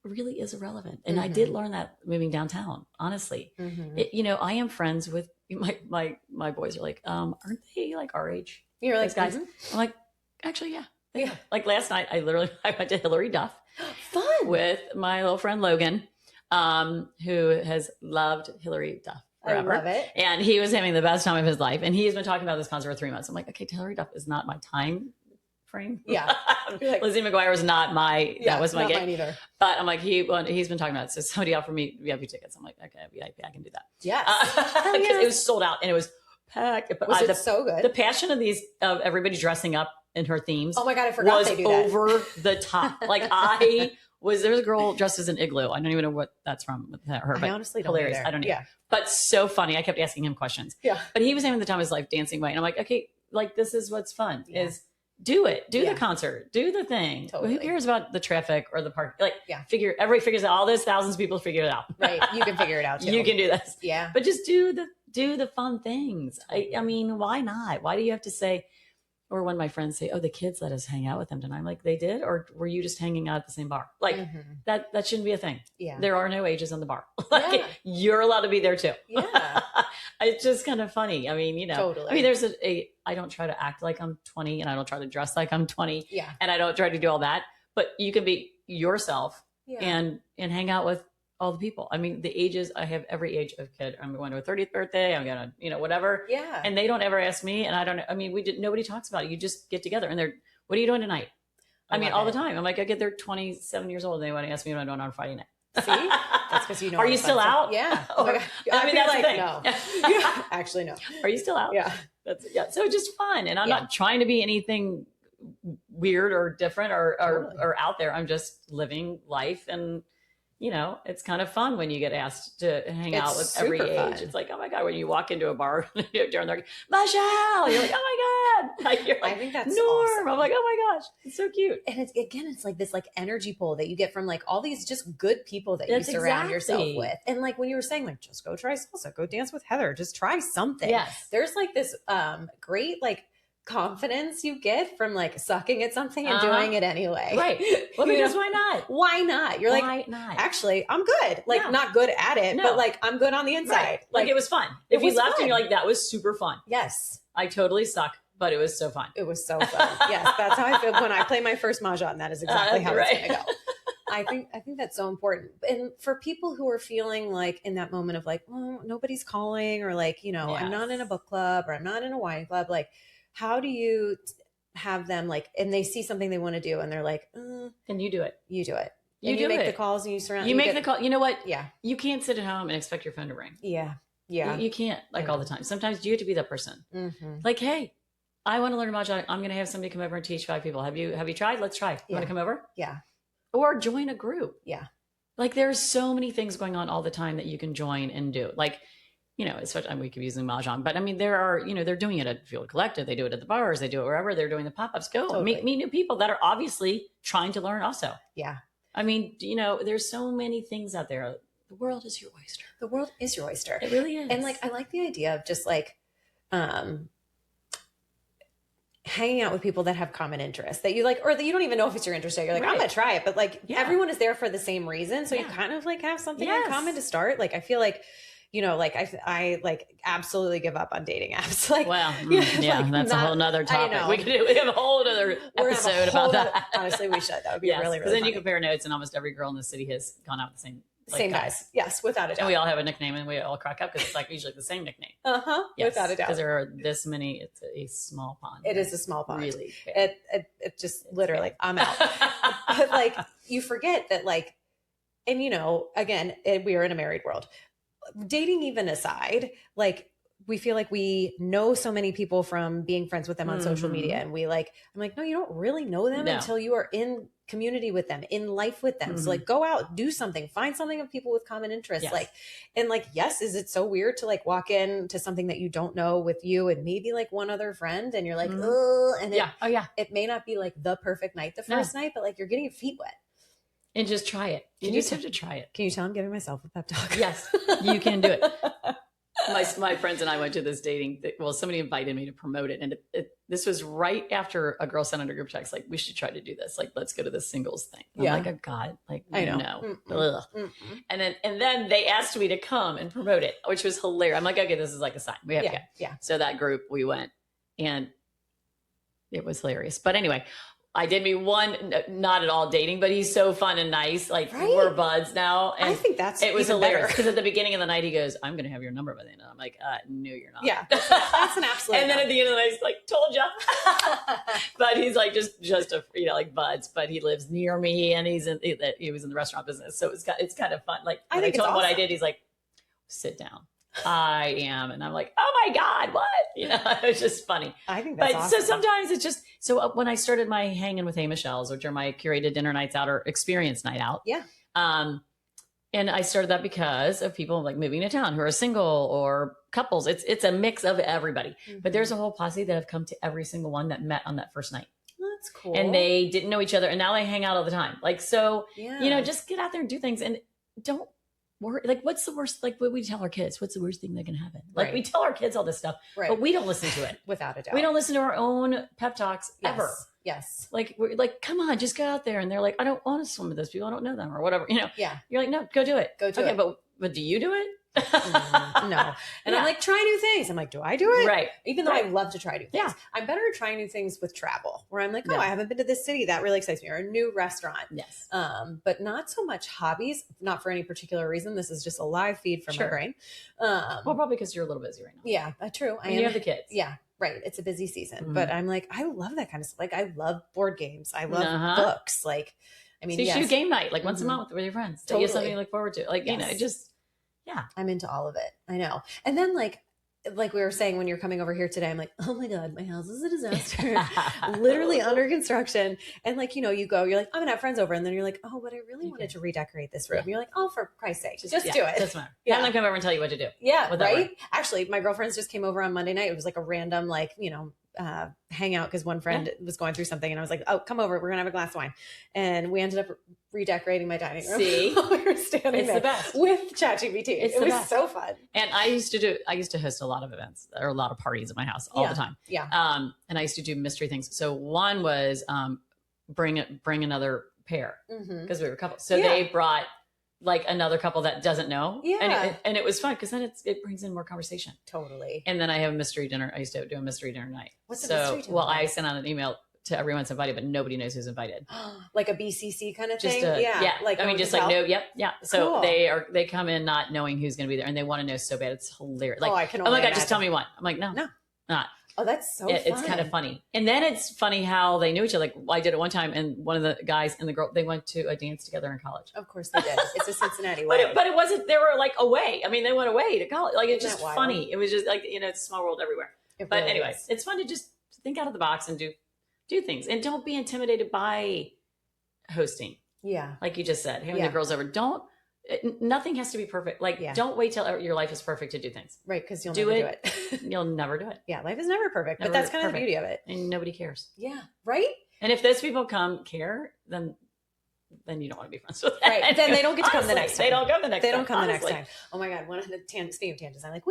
really is irrelevant. And I did learn that moving downtown, honestly. I am friends with my boys are like, aren't they like our age? You're like, guys. I'm like, actually, yeah. Yeah. Like last night, I went to Hillary Duff. Fun. With my little friend Logan, who has loved Hillary Duff forever. I love it. And he was having the best time of his life. And he's been talking about this concert for 3 months. I'm like, okay, Hillary Duff is not my time frame. Yeah. Like, Lizzie McGuire was not my, that was my not gig. Mine either. But I'm like, he's been talking about it. So somebody offered me VIP tickets. I'm like, okay, VIP, I can do that. Yes. Because it was sold out and it was packed. But was it so good? The passion of everybody dressing up in her themes. Oh my God, I forgot they do that. Was over the top. Like there was a girl dressed as an igloo. I don't even know what that's from with her. But I honestly don't hilarious. either. I don't know. Yeah. But so funny. I kept asking him questions. Yeah. But he was having the time of his life dancing away. And I'm like, okay, like this is what's fun is do it. Do the concert. Do the thing. Totally. Who cares about the traffic or the park? Like everybody figures out all this, thousands of people figure it out. Right. You can figure it out too. You can do this. Yeah. But just do the fun things. I mean, why not? Why do you have to say, or when my friends say, oh, the kids let us hang out with them tonight. I'm like, they did? Or were you just hanging out at the same bar? Like that shouldn't be a thing. Yeah. There are no ages on the bar. Like you're allowed to be there too. Yeah. It's just kind of funny. I mean, totally. I mean, there's I don't try to act like I'm 20 and I don't try to dress like I'm 20. Yeah. And I don't try to do all that, but you can be yourself and hang out with all the people. I mean, the ages, I have every age of kid. I'm going to a 30th birthday. I'm going to, whatever. Yeah. And they don't ever ask me. And I don't know. I mean, nobody talks about it. You just get together and what are you doing tonight? I mean, all the time. I'm like, I get there 27 years old and they want to ask me what I'm doing on Friday night. See? That's because you know. Are you still out? Yeah. Or, I mean, that's like, the thing. No. Actually, no. Are you still out? Yeah. So just fun. And I'm not trying to be anything weird or different or out there. I'm just living life and it's kind of fun when you get asked to hang out with every age. Fun. It's like, oh my God, when you walk into a bar during their Michelle, you're like, oh my God. Like, you're like, I think that's Norm. Awesome. I'm like, oh my gosh, it's so cute. And it's like this like energy pull that you get from like all these just good people that you surround yourself with. And like when you were saying like, just go try salsa, go dance with Heather, just try something. Yes. There's like this great like confidence you get from like sucking at something and doing it anyway. Right. Well, because why not? Why not? You're why like, not? Actually, I'm good. Like not good at it, but like I'm good on the inside. Right. Like it was fun. If you left and you're like, that was super fun. Yes. I totally suck, but it was so fun. It was so fun. Yes. That's how I feel when I play my first mahjong. That is exactly how it's going to go. I think that's so important. And for people who are feeling like in that moment of like, oh, nobody's calling or like, I'm not in a book club or I'm not in a wine club. Like, how do you have them like, and they see something they want to do and they're like, then you do it. You do it. You make the calls and you surround. You make the call. You know what? Yeah. You can't sit at home and expect your phone to ring. Yeah. Yeah. You can't like all the time. Sometimes you have to be that person. Like, hey, I want to learn mahjong. I'm going to have somebody come over and teach 5 people. Have you tried? Let's try. You want to come over? Yeah. Or join a group. Yeah. Like there's so many things going on all the time that you can join and do. Like, especially we keep using mahjong, but I mean, there are, they're doing it at Field Collective. They do it at the bars. They do it wherever they're doing the pop-ups. Go meet new people that are obviously trying to learn also. Yeah. I mean, there's so many things out there. The world is your oyster. The world is your oyster. It really is. And like, I like the idea of just like, hanging out with people that have common interests that you like, or that you don't even know if it's your interest. You're like, I'm going to try it. But like everyone is there for the same reason. So you kind of like have something in common to start. Like, I feel like, like I like absolutely give up on dating apps. Like, well, yeah, that's a whole nother topic. We have a whole other episode about that. Honestly, we should. That would be yes, really, really then funny. You compare notes, and almost every girl in the city has gone out with the same guys. Yes, without a doubt. And we all have a nickname, and we all crack up because it's like usually the same nickname. Yes, without a doubt. Because there are this many. It's a small pond. It is a small pond. Really, it just literally, I'm out. But like, you forget that, like, and again, we are in a married world. Dating even aside, like, we feel like we know so many people from being friends with them on social media. And I'm like, no, you don't really know them until you are in community with them, in life with them. So like, go out, do something, find something of people with common interests. Yes. Yes, is it so weird to like walk into something that you don't know with you and maybe like one other friend, and you're like, oh, and it may not be like the perfect night the first night, but like, you're getting your feet wet. And just try it. You just have to try it. Can you tell I'm giving myself a pep talk? Yes, you can do it. My friends and I went to this dating. Well, somebody invited me to promote it, and this was right after a girl sent out a group text like, "We should try to do this. Like, let's go to the singles thing." I'm like, "Oh God, like I know." No. And then they asked me to come and promote it, which was hilarious. I'm like, "Okay, this is like a sign. We have to go." Yeah. So that group, we went, and it was hilarious. But anyway. I did meet one, not at all dating, but he's so fun and nice. Like we're buds now. And I think it was hilarious because at the beginning of the night he goes, "I'm going to have your number by the end." And I'm like, "No, you're not." Yeah, that's an absolute. And then at the end of the night, he's like, "Told ya." But he's like just a like buds. But he lives near me, and he was in the restaurant business, so it's kind of fun. Like when I told him what I did, he's like, "Sit down." I am. And I'm like, "Oh my God, what?" It's just funny. I think that's awesome. So sometimes it's just, when I started my hanging with Hey Michelle's, which are my curated dinner nights out or experience night out. Yeah. And I started that because of people like moving to town who are single or couples. It's a mix of everybody, but there's a whole posse that have come to every single one that met on that first night. That's cool. And they didn't know each other. And now they hang out all the time. Like, so, just get out there and do things and don't worry. Like, what's the worst? Like, what we tell our kids, what's the worst thing that can happen? Like, we tell our kids all this stuff, but we don't listen to it. Without a doubt. We don't listen to our own pep talks ever. Yes. Like, we're like, come on, just go out there. And they're like, "I don't want to swim with those people. I don't know them," or whatever, Yeah. You're like, "No, go do it. Go do it." But do you do it? No. And I'm like, try new things. I'm like, do I do it? Right. Even though I love to try new things. Yeah. I'm better at trying new things with travel, where I'm like, oh, I haven't been to this city. That really excites me. Or a new restaurant. Yes. But not so much hobbies, not for any particular reason. This is just a live feed from my brain. Well, probably because you're a little busy right now. Yeah, true. You have the kids. Yeah. Right. It's a busy season, but I'm like, I love that kind of stuff. Like, I love board games. I love books. Like, I mean, so you should do game night like once a month with your friends. Totally. You have something to look forward to. Like, I'm into all of it. I know. And then like we were saying, when you're coming over here today, I'm like, oh my God, my house is a disaster. Literally under construction. And like, you go, you're like, I'm gonna have friends over. And then you're like, oh, but I really wanted to redecorate this room. You're like, oh, for Christ's sake, just do it. Doesn't matter. Have them come over and tell you what to do. Yeah. Right. Actually, my girlfriends just came over on Monday night. It was like a random, like, hangout because one friend was going through something, and I was like, oh, come over, we're gonna have a glass of wine. And we ended up redecorating my dining room. See, we were standing there the best with ChatGPT. It was so fun. And I used to host a lot of events or a lot of parties at my house all the time. And I used to do mystery things. So one was bring another pair, because we were couples, so they brought like another couple that doesn't know. And it was fun because then it brings in more conversation. Totally. And then I have a mystery dinner. I used to do a mystery dinner night. What's a mystery dinner? Well, I sent out an email to everyone's invited, but nobody knows who's invited. Like a BCC kind of thing. Like, I mean, just like, no, So cool. They come in not knowing who's going to be there, and they want to know so bad. It's hilarious. Like, I can only imagine. Just tell me one. I'm like, no, not. Oh, that's so fun. It's kind of funny. And then it's funny how they knew each other. Like, I did it one time, and one of the guys and the girl, they went to a dance together in college. Of course they did. It's a Cincinnati way. But it wasn't, they were like away. I mean, they went away to college. Like, it's just funny. It was just like, it's a small world everywhere. But anyway, it's fun to just think out of the box and do things. And don't be intimidated by hosting. Yeah. Like you just said, having the girls over. Nothing has to be perfect. Like, don't wait till your life is perfect to do things. Right, because you'll never do it. You'll never do it. Yeah, life is never perfect, but that's kind of the beauty of it. And nobody cares. Yeah, right? And if those people care, then then you don't want to be friends with them. Right. Then they don't get to come the next time. They don't come the next time. They don't come the next time. Oh my God. One of the speaking of tangents, I'm like,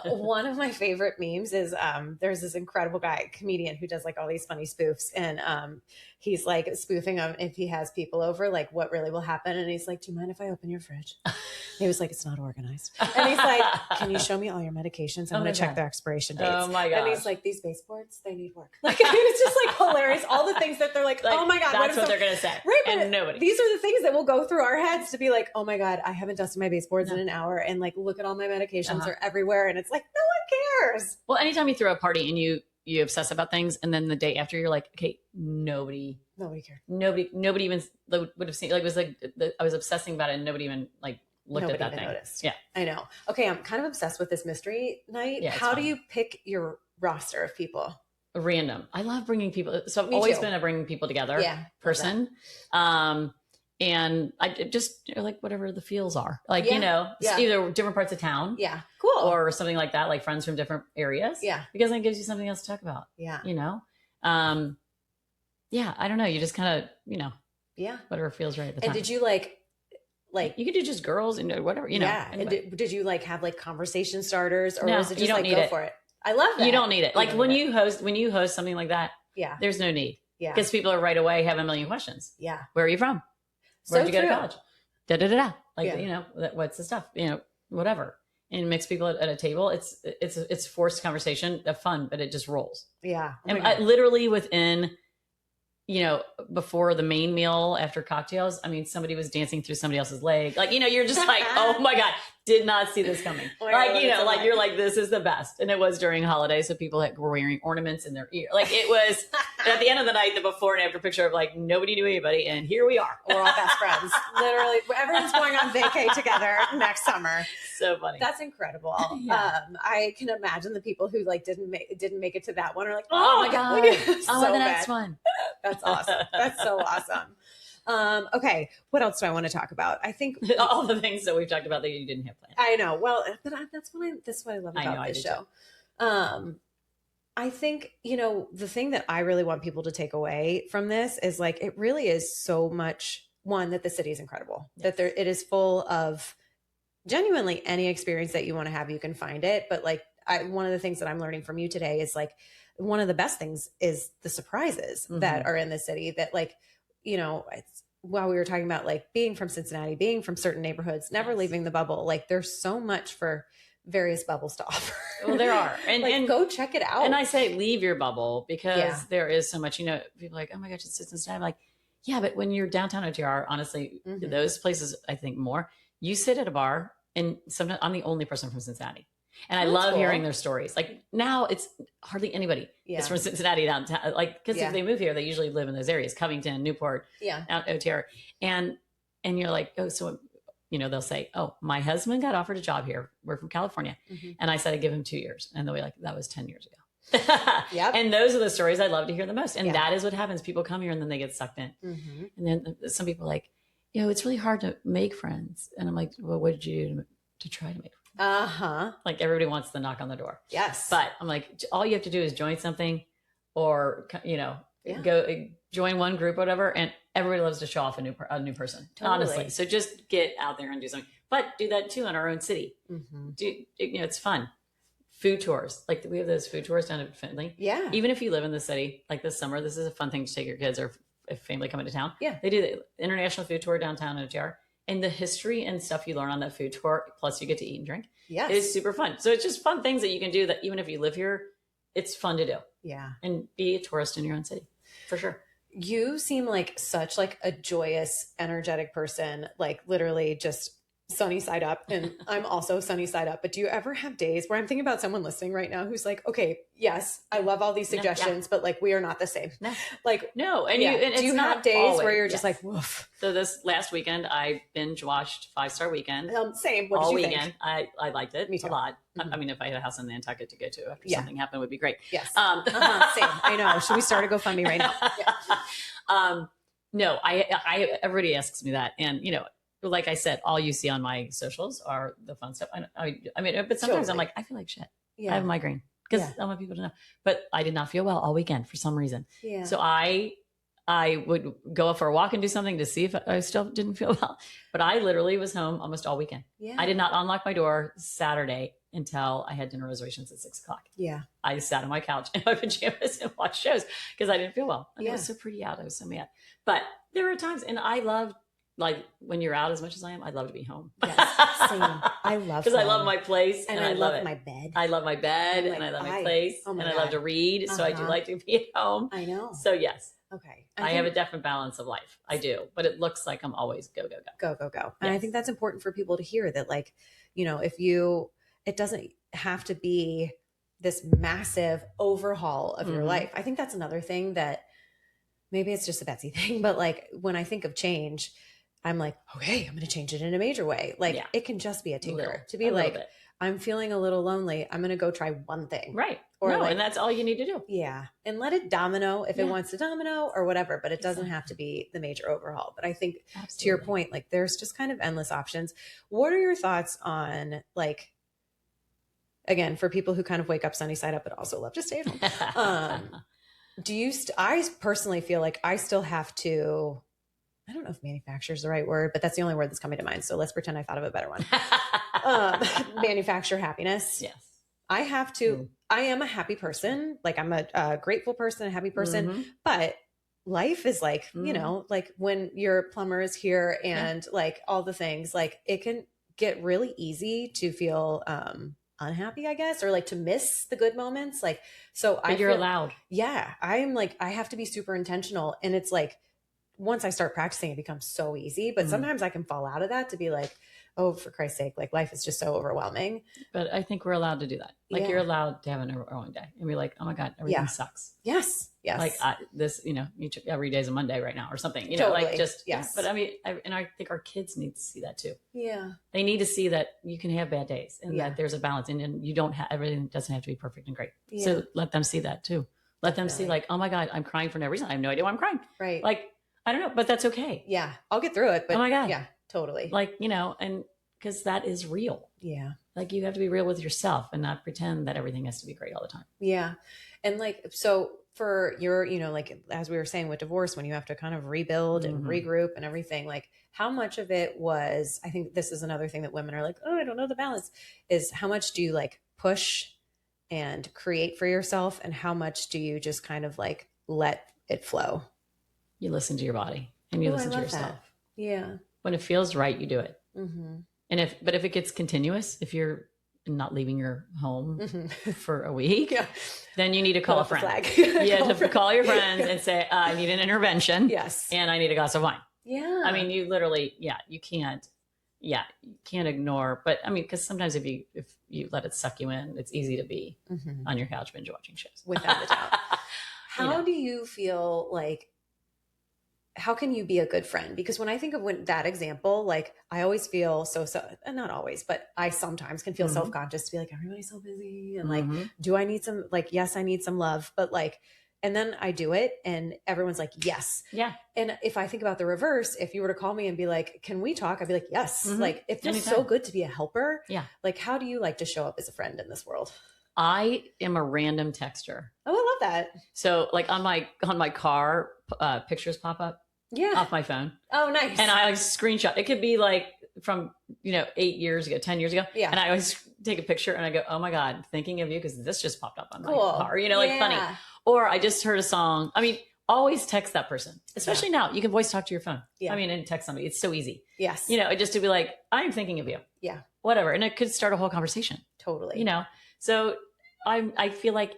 one of my favorite memes is there's this incredible guy, comedian, who does like all these funny spoofs. And he's like spoofing them if he has people over, like what really will happen. And he's like, do you mind if I open your fridge? And he was like, it's not organized. And he's like, can you show me all your medications? I'm going to check their expiration dates. Oh my God. And he's like, these baseboards, they need work. Like, I mean, it's just like hilarious. All the things that they're like, oh my God. That's what they're going to say. Right. And nobody. These are the things that will go through our heads to be like, oh my God, I haven't dusted my baseboards in an hour. And like, look at all my medications are everywhere. And it's like, no one cares. Well, anytime you throw a party and you obsess about things, and then the day after you're like, okay, nobody cared. Nobody even would have seen, like, it was like, I was obsessing about it and nobody even like looked at that thing. Noticed. Yeah. I know. Okay. I'm kind of obsessed with this mystery night. Yeah, how do you pick your roster of people? Random. I love bringing people. So I've always been a bringing people together person. And I just like whatever the feels are, like, either different parts of town. Yeah. Cool. Or something like that, like friends from different areas. Yeah. Because it gives you something else to talk about. Yeah. I don't know. You just kind of, whatever feels right at the time. And did you like you could do just girls and whatever, Yeah. Anyway. And did you like have like conversation starters, or was it just like go for it? I love that. You don't need it. Like when you host something like that, there's no need. Yeah. Because people are right away have a million questions. Yeah. Where are you from? Where'd you go to college? Da da da da. Like, what's the stuff? Whatever. And mix people at a table. It's forced conversation of fun, but it just rolls. Yeah. Oh, and literally within, before the main meal, after cocktails, I mean, somebody was dancing through somebody else's leg. Like, you're just like, oh my God, did not see this coming. You're like, this is the best. And it was during holidays. So people were wearing ornaments in their ear. Like, it was at the end of the night, the before and after picture of like, nobody knew anybody. And here we are. We're all best friends. Literally, everyone's going on vacay together next summer. So funny. That's incredible. Yeah. I can imagine the people who like didn't make it to that one are like, oh my God. So the next one. That's awesome. That's so awesome. Okay. What else do I want to talk about? I think all the things that we've talked about that you didn't have planned. I know. Well, but that's what I love about this show. I think, the thing that I really want people to take away from this is like, it really is so much, one, that the city is incredible, that it is full of genuinely any experience that you want to have, you can find it. But like, one of the things that I'm learning from you today is like, one of the best things is the surprises that are in the city that like, it's, while we were talking about like being from Cincinnati, being from certain neighborhoods, never leaving the bubble, like there's so much for various bubbles to offer. Well, there are. And go check it out. And I say leave your bubble because there is so much, people are like, oh my gosh, it's Cincinnati. I'm like, yeah, but when you're downtown OTR, honestly, those places, I think more, you sit at a bar and sometimes I'm the only person from Cincinnati. And I love hearing their stories. Like now it's hardly anybody is from Cincinnati downtown. Like, cause if they move here, they usually live in those areas, Covington, Newport, out OTR. And you're like, oh, so, they'll say, oh, my husband got offered a job here. We're from California. And I said, I'd give him 2 years. And they'll be like, that was 10 years ago. And those are the stories I love to hear the most. And that is what happens. People come here and then they get sucked in. And then some people are like, it's really hard to make friends. And I'm like, well, what did you do to try to make friends? Like everybody wants the knock on the door. Yes. But I'm like, all you have to do is join something or, go join one group, whatever. And everybody loves to show off a new person, honestly. So just get out there and do something, but do that too in our own city. It's fun. Food tours. Like we have those food tours down in Findlay. Yeah. Even if you live in the city, like this summer, this is a fun thing to take your kids or if family coming to town. Yeah. They do the international food tour downtown in OTR. And the history and stuff you learn on that food tour, plus you get to eat and drink. Yes. It is super fun. So it's just fun things that you can do that even if you live here, it's fun to do. Yeah. And be a tourist in your own city. For sure. You seem like such like a joyous, energetic person, like literally just sunny side up. And I'm also sunny side up. But do you ever have days where I'm thinking about someone listening right now who's like, okay, yes, I love all these suggestions, but like we are not the same. No. Like no. And and do you have days always, where you're just like, woof. So this last weekend, I binge watched 5-Star Weekend. Same. What did you weekend. Think? I liked it a lot. I mean, if I had a house in Nantucket to go to after something happened, would be great. Yes. Same. I know. Should we start a GoFundMe right now? No, everybody asks me that. And, like I said, all you see on my socials are the fun stuff. I mean, but sometimes I'm like, I feel like shit. Yeah. I have a migraine because I want people to know, but I did not feel well all weekend for some reason. Yeah. So I I would go for a walk and do something to see if I still didn't feel well. But I literally was home almost all weekend. Yeah. I did not unlock my door Saturday until I had dinner reservations at 6:00. Yeah. I sat on my couch in my pajamas and watched shows because I didn't feel well. And it was so pretty out. I was so mad. But there were times, and I love, like, when you're out as much as I am, I'd love to be home. Yes, same. I love because I love my place and I love my bed. I love my bed and I love my place and I love to read. So I do like to be at home. I know. So yes. Okay. I have a definite balance of life. I do, but it looks like I'm always go, go, go. Go, go, go. And I think that's important for people to hear that, like, you know, it doesn't have to be this massive overhaul of your life. I think that's another thing that maybe it's just a Betsy thing, but like when I think of change, I'm like, okay, I'm going to change it in a major way. Like it can just be a tinker to be like, I'm feeling a little lonely. I'm going to go try one thing. Right. Or and that's all you need to do. Yeah. And let it domino if it wants to domino or whatever, but it doesn't have to be the major overhaul. But I think to your point, like there's just kind of endless options. What are your thoughts on, like, again, for people who kind of wake up sunny side up, but also love to stay at home? I personally feel like I still have to, I don't know if manufacture is the right word, but that's the only word that's coming to mind. So let's pretend I thought of a better one. Manufacture happiness. Yes. I have to, I am a happy person. Like I'm a grateful person, a happy person, but life is like, you know, like when your plumber is here and like all the things, like it can get really easy to feel, unhappy, I guess, or like to miss the good moments. Like, so you're allowed. Yeah. I'm like, I have to be super intentional. And it's like, once I start practicing, it becomes so easy, but sometimes I can fall out of that to be like, oh, for Christ's sake, like life is just so overwhelming. But I think we're allowed to do that. Like you're allowed to have an overwhelming day and be like, oh my God, everything sucks. Yes. Yes. Like this, you know, every day is a Monday right now or something, you know, like just, but I mean, I think our kids need to see that too. Yeah. They need to see that you can have bad days and that there's a balance and you don't have, everything doesn't have to be perfect and great. Yeah. So let them see that too. Let them see like, oh my God, I'm crying for no reason. I have no idea why I'm crying. Right. Like, I don't know, but that's okay. Yeah. I'll get through it. But oh my God. Yeah, totally. Like, you know, and because that is real. Yeah. Like you have to be real with yourself and not pretend that everything has to be great all the time. Yeah. And like, so for your, you know, like, as we were saying with divorce, when you have to kind of rebuild and regroup and everything, like how much of it was, I think this is another thing that women are like, oh, I don't know the balance, is how much do you like push and create for yourself? And how much do you just kind of like let it flow? You listen to your body and you listen to yourself. That. Yeah. When it feels right, you do it. Mm-hmm. And if it gets continuous, if you're not leaving your home for a week, then you need to call a friend. You have to call your friends and say, I need an intervention. Yes. And I need a glass of wine. Yeah. I mean, you literally, you can't ignore, but I mean, because sometimes if you let it suck you in, it's easy to be on your couch binge watching shows. Without a doubt. How do you feel like, how can you be a good friend? Because when I think of that example, like I always feel so, not always, but I sometimes can feel self-conscious to be like, everybody's so busy. And like, do I need some, like, yes, I need some love, but like, and then I do it and everyone's like, yes. Yeah. And if I think about the reverse, if you were to call me and be like, can we talk? I'd be like, yes. Like it feels so good to be a helper. Yeah. Like, how do you like to show up as a friend in this world? I am a random texter. Oh, I love that. So like on my car, pictures pop up. Yeah. Off my phone. Oh, nice. And I always screenshot. It could be like from, 8 years ago, 10 years ago. Yeah. And I always take a picture and I go, oh my God, thinking of you because this just popped up on my car, like funny. Or I just heard a song. I mean, always text that person, especially now. You can voice talk to your phone. Yeah. I mean, and text somebody. It's so easy. Yes. Just to be like, I'm thinking of you. Yeah. Whatever. And it could start a whole conversation. Totally. So I feel like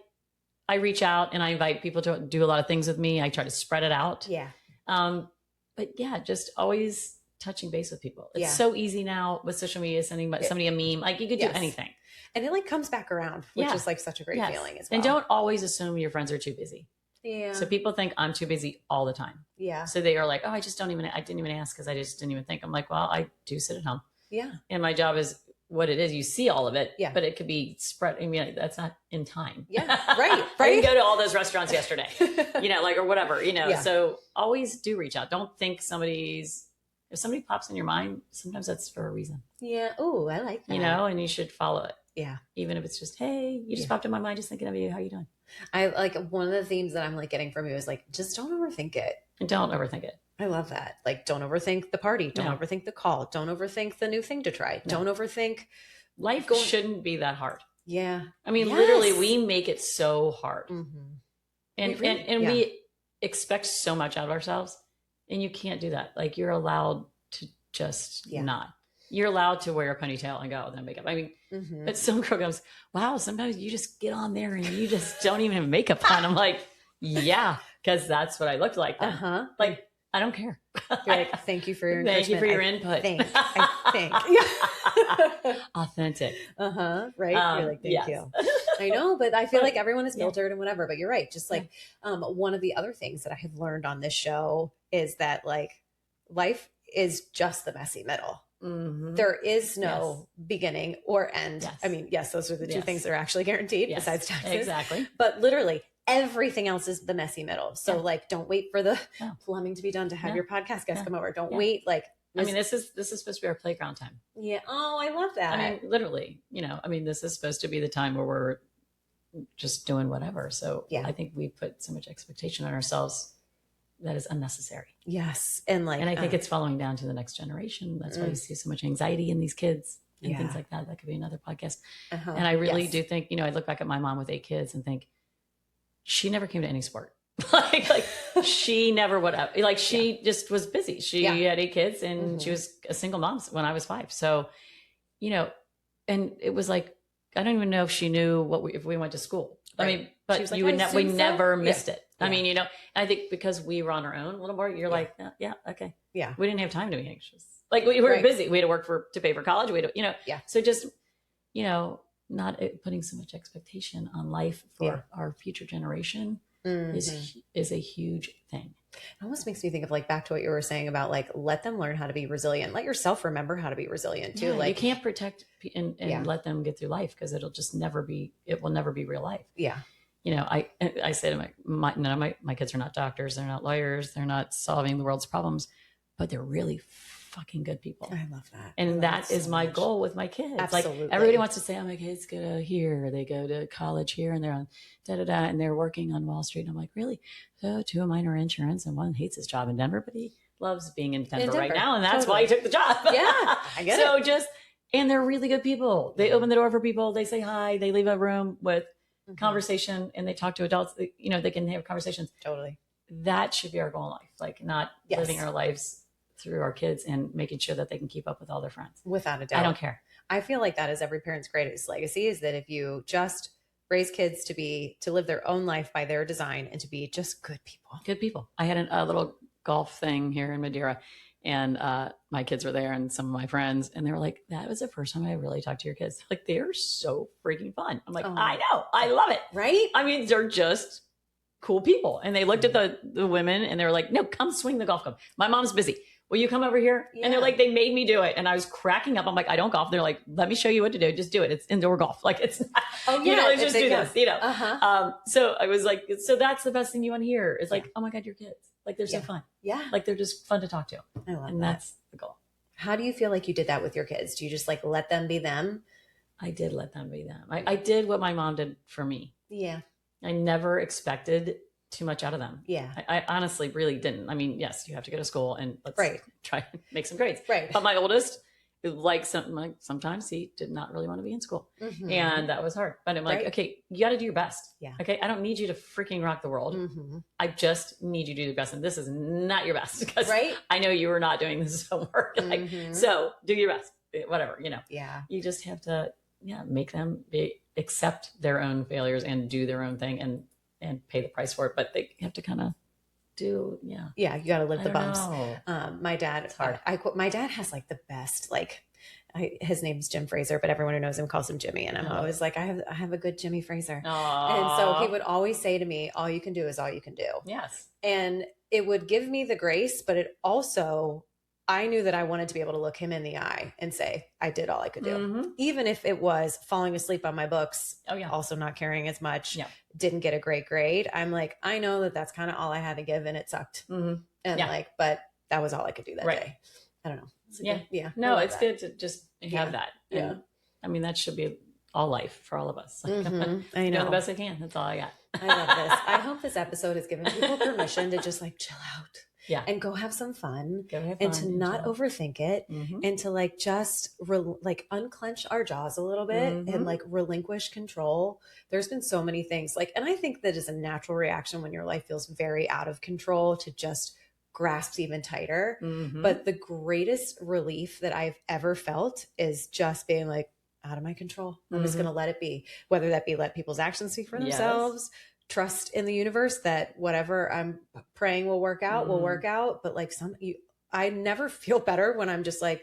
I reach out and I invite people to do a lot of things with me. I try to spread it out. Yeah. But yeah, just always touching base with people. It's so easy now with social media, sending somebody a meme. Like you could do anything. And it like comes back around, which is like such a great feeling as well. And don't always assume your friends are too busy. Yeah. So people think I'm too busy all the time. Yeah. So they are like, oh, I didn't even ask because I just didn't even think. I'm like, well, I do sit at home. Yeah. And my job is what it is. You see all of it, but it could be spread. I mean, that's not in time. Yeah. Right. I didn't go to all those restaurants yesterday, or whatever, so always do reach out. Don't think if somebody pops in your mind, sometimes that's for a reason. Yeah. Oh, I like that. And you should follow it. Yeah. Even if it's just, hey, you just popped in my mind, just thinking of you. How you doing? I like one of the themes that I'm like getting from you is like, just don't overthink it. And don't overthink it. I love that. Like, don't overthink the party. Don't overthink the call. Don't overthink the new thing to try. Don't overthink. Life shouldn't be that hard. Yeah. I mean, literally, we make it so hard. And we expect so much out of ourselves. And you can't do that. Like, you're allowed to just not. You're allowed to wear a ponytail and go, then makeup. I mean, but some girl goes, wow, sometimes you just get on there and you just don't even have makeup on. I'm like, yeah, because that's what I looked like then. Like, I don't care. You're like, thank you for your thank you for your input. I think. Authentic. Right. You're like, thank you. I know, but I feel like everyone is filtered and whatever, but you're right. Just like one of the other things that I have learned on this show is that like life is just the messy middle. There is no beginning or end. I mean, yes, those are the two things that are actually guaranteed besides taxes. Exactly. But literally everything else is the messy middle. So like, don't wait for the plumbing to be done to have your podcast guests come over. Don't wait. Like, I mean, this is supposed to be our playground time. Yeah. Oh, I love that. I mean, literally, this is supposed to be the time where we're just doing whatever. So I think we put so much expectation on ourselves that is unnecessary. Yes. And I think it's following down to the next generation. That's why you see so much anxiety in these kids and things like that. That could be another podcast. And I really do think, I look back at my mom with 8 kids and think she never came to any sport. like she never would have, like, she just was busy. She had 8 kids and she was a single mom when I was 5. So, and it was like, I don't even know if she knew if we went to school. Right. I mean, but like, we never missed it. I mean, I think because we were on our own a little more, you're like, okay. Yeah. We didn't have time to be anxious. Like, we were busy. We had to work to pay for college. We had to, so just, not putting so much expectation on life for our future generation is a huge thing. It almost makes me think of like back to what you were saying about like, let them learn how to be resilient. Let yourself remember how to be resilient too. Like, you can't protect and let them get through life because it will never be real life. Yeah. I say to none of my kids are not doctors. They're not lawyers. They're not solving the world's problems, but they're really fucking good people. I love that. And that is my goal with my kids. Absolutely. Like, everybody wants to say, oh, my kids go to here, they go to college here, and they're on and they're working on Wall Street. And I'm like, really? So 2 of mine are insurance and one hates his job in Denver, but he loves being in Denver right now. And that's why he took the job. Yeah. I get it. And they're really good people. They open the door for people. They say hi. They leave a room with conversation and they talk to adults. They can have conversations. Totally. That should be our goal in life. Like, not living our lives through our kids and making sure that they can keep up with all their friends. Without a doubt. I don't care. I feel like that is every parent's greatest legacy, is that if you just raise kids to live their own life by their design and to be just good people. Good people. I had a little golf thing here in Madeira, and my kids were there and some of my friends, and they were like, that was the first time I really talked to your kids. Like, they're so freaking fun. I'm like, I know. I love it. Right? I mean, they're just cool people. And they looked at the women and they were like, no, come swing the golf club. My mom's busy. Will you come over here? Yeah. And they're like, they made me do it. And I was cracking up. I'm like, I don't golf. They're like, let me show you what to do. Just do it. It's indoor golf. Like, it's not, just do this, So I was like, so that's the best thing you want to hear. It's like, oh my God, your kids. Like, they're so fun. Yeah. Like, they're just fun to talk to. I love and that. That's the goal. How do you feel like you did that with your kids? Do you just like let them be them? I did let them be them. I did what my mom did for me. Yeah. I never expected too much out of them. Yeah. I honestly really didn't. I mean, yes, you have to go to school and let's try and make some grades. Right. But my oldest, sometimes he did not really want to be in school. And that was hard. But I'm like, okay, you got to do your best. Yeah. Okay. I don't need you to freaking rock the world. I just need you to do your best. And this is not your best because I know you were not doing this homework. So do your best, whatever, Yeah. You just have to, make them accept their own failures and do their own thing and pay the price for it. But they have to kind of you got to live the bumps. My dad, it's hard. My dad has like the best, like his name's Jim Fraser, but everyone who knows him calls him Jimmy. And I'm always like, I have a good Jimmy Fraser. Aww. And so he would always say to me, all you can do is all you can do. Yes. And it would give me the grace, but it also, I knew that I wanted to be able to look him in the eye and say, I did all I could do. Even if it was falling asleep on my books, also not caring as much, didn't get a great grade. I'm like, I know that that's kind of all I had to give and it sucked. And but that was all I could do that day. I don't know. No, it's good to just have that. And, I mean, that should be all life for all of us. Like, I know. Doing the best I can. That's all I got. I love this. I hope this episode has given people permission to just like chill out. and go have some fun, and to not overthink it, and to like just like unclench our jaws a little bit and like relinquish control. There's been so many things like, and I think that is a natural reaction when your life feels very out of control to just grasp even tighter. But the greatest relief that I've ever felt is just being like, out of my control. I'm just going to let it be, whether that be let people's actions speak for themselves, trust in the universe that whatever I'm praying will work out. But like I never feel better when I'm just like,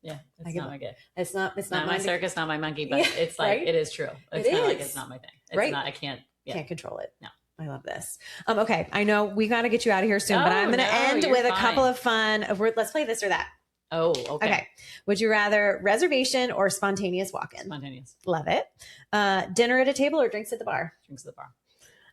it's not my gift. It's not my circus, not my monkey, but it's like, it is true. It's not like, it's not my thing. It's not, I can't control it. No. I love this. Okay. I know we got to get you out of here soon, but I'm going to end with a couple of fun, let's play this or that. Oh, okay. Would you rather reservation or spontaneous walk-in? Spontaneous. Love it. Dinner at a table or drinks at the bar? Drinks at the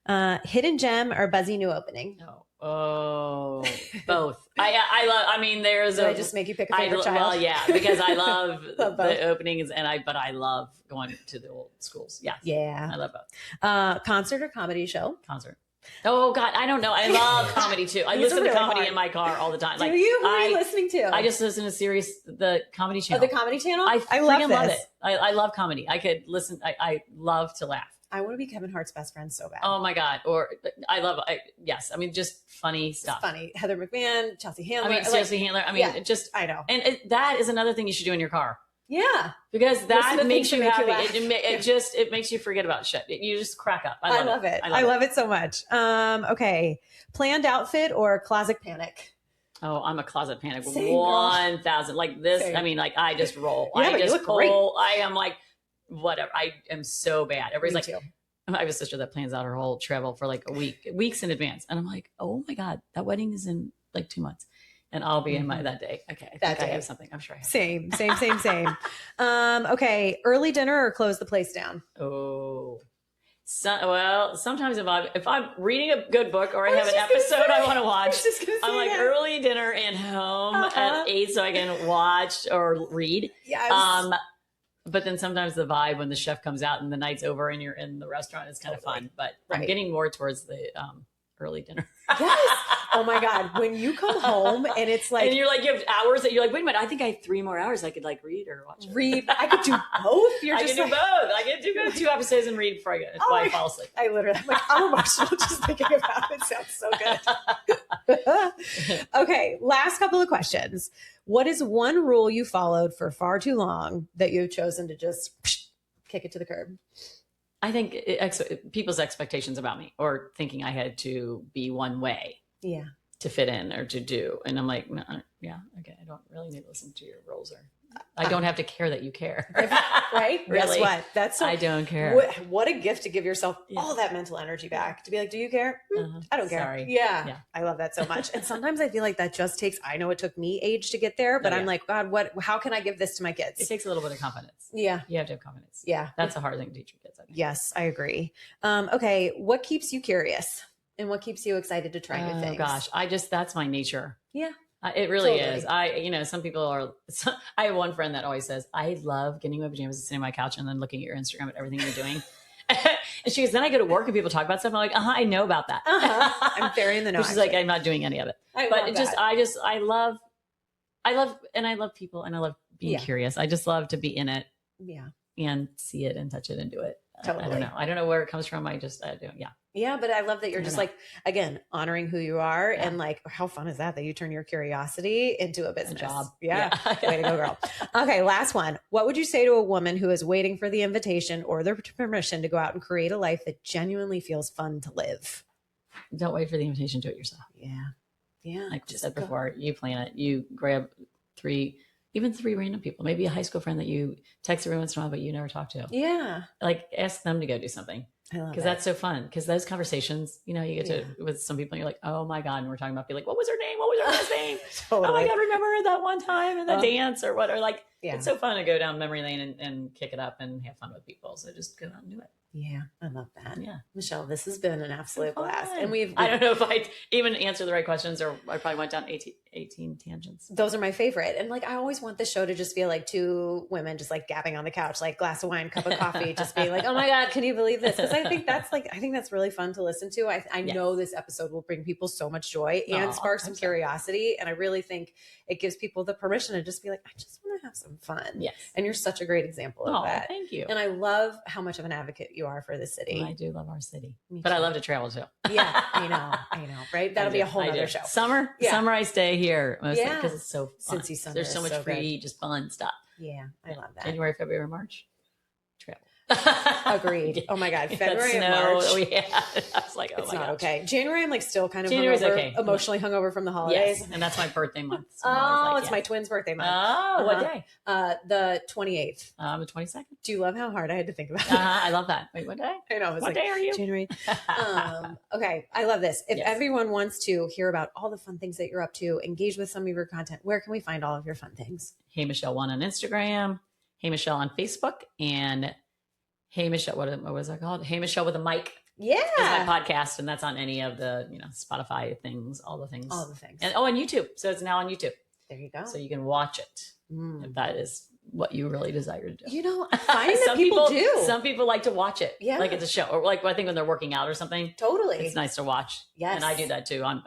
bar. Hidden gem or buzzy new opening? Oh, both. I mean, there's I just make you pick a favorite child? Well, yeah, because I love the openings but I love going to the old schools. Yeah. Yeah. I love both. Concert or comedy show? Concert. Oh God, I don't know. I love comedy too. I listen to comedy in my car all the time. Do you? Who are you listening to? I just listen to the Comedy Channel. Oh, the Comedy Channel? I love it. I love comedy. I could listen. I love to laugh. I want to be Kevin Hart's best friend so bad. Oh my God. Yes. I mean, just funny stuff. It's funny. Heather McMahon, Chelsea Handler. Chelsea Handler. I mean, I know. And that is another thing you should do in your car. Yeah. Because that makes you happy. It makes you forget about shit. You just crack up. I love it. I love it so much. Okay. Planned outfit or closet panic? Oh, I'm a closet panic. 1,000. Like this. Same. I mean, like I just roll. Yeah, I just pull. Great. I am like, whatever. I am so bad. Everybody's like, I have a sister that plans out her whole travel for like weeks in advance. And I'm like, oh my God, that wedding is in like 2 months. And I'll be in that day. Okay. I have something. I'm sure I have. Same. Okay. Early dinner or close the place down? Oh, sometimes if I'm reading a good book or I have an episode I want to watch, I'm like early dinner and home at 8 so I can watch or read. Yes. But then sometimes the vibe when the chef comes out and the night's over and you're in the restaurant is kind of fun. But I'm getting more towards the early dinner. Yes. Oh my God. When you come home and it's like, and you're like, you have hours that you're like, wait a minute, I think I have 3 more hours I could like read or watch. I could do both. I can do both. I can do 2 episodes and read before I fall asleep. I literally, I'm emotional just thinking about it. It sounds so good. Okay. Last couple of questions. What is one rule you followed for far too long that you've chosen to just kick it to the curb? I think people's expectations about me or thinking I had to be one way to fit in or to do. And I'm like, no, okay, I don't really need to listen to your rules I don't have to care that you care. Right? Really? Guess what? I don't care. What a gift to give yourself all that mental energy back. To be like, do you care? I don't care. Sorry. Yeah. I love that so much. And sometimes I feel like that just takes, I know it took me age to get there, but I'm like, God, how can I give this to my kids? It takes a little bit of confidence. Yeah. You have to have confidence. Yeah. That's a hard thing to teach your kids. I think. Yes, I agree. Okay. What keeps you curious and what keeps you excited to try new things? Oh gosh. That's my nature. Yeah. It really is. Some people I have one friend that always says, I love getting in my pajamas and sitting on my couch and then looking at your Instagram and everything you're doing. And she goes, then I go to work and people talk about stuff. I'm like, I know about that. I'm very in the know. She's like, I'm not doing any of it. I love people and I love being curious. I just love to be in it. Yeah. And see it and touch it and do it. Totally. I don't know. I don't know where it comes from. I do. Yeah. Yeah. But I love that you're just like, again, honoring who you are and like, how fun is that you turn your curiosity into a business? A job. Yeah. Way to go, girl. Okay. Last one. What would you say to a woman who is waiting for the invitation or the permission to go out and create a life that genuinely feels fun to live? Don't wait for the invitation. Do it yourself. Yeah. Yeah. Like just said before, you plan it. You grab 3 random people, maybe a high school friend that you text every once in a while, but you never talk to. Yeah. Like ask them to go do something. I love it. Because that's so fun. Because those conversations, you get to with some people and you're like, oh my God. And we're talking about, be like, what was her name? What was her last name? Totally. Oh my God, remember that one time in the dance or what? Or like, it's so fun to go down memory lane and kick it up and have fun with people. So just go out and do it. Yeah, I love that. Yeah. Michelle, this has been an absolute blast. And I don't know if I even answered the right questions, or I probably went down 18 tangents. Those are my favorite. And like, I always want the show to just feel like two women just like gabbing on the couch, like glass of wine, cup of coffee, just being like, oh my God, can you believe this? Because I think that's really fun to listen to. I know this episode will bring people so much joy and spark some curiosity. And I really think it gives people the permission to just be like, I just want to have some fun. Yes. And you're such a great example of that. Thank you. And I love how much of an advocate you are for the city. I do love our city, but I love to travel too. Yeah, I know, right? That'll be a whole other show. Summer I stay here mostly because it's so fun. Cincy summer, there's so much free, just fun stuff. Yeah, I love that. January, February, March, travel. Agreed. Oh my God. February and March. Oh yeah. I was like, oh it's my not gosh. okay. January, I'm like still kind of emotionally hungover from the holidays. Yes, and that's my birthday month. So it's my twin's birthday month. Oh, what day? The 28th. The 22nd. Do you love how hard I had to think about it? I love that. Wait, what day? I know. What day are you? January. Okay. I love this. If everyone wants to hear about all the fun things that you're up to, engage with some of your content, where can we find all of your fun things? Hey Michelle 1 on Instagram. Hey Michelle on Facebook, and Hey Michelle, what was that called? Hey Michelle with a mic. Yeah. It's my podcast, and that's on any of the, Spotify things, all the things. And on YouTube. So it's now on YouTube. There you go. So you can watch it if that is what you really desire to do. I find that people do. Some people like to watch it. Yeah. Like it's a show. Or like I think when they're working out or something. Totally. It's nice to watch. Yes. And I do that too on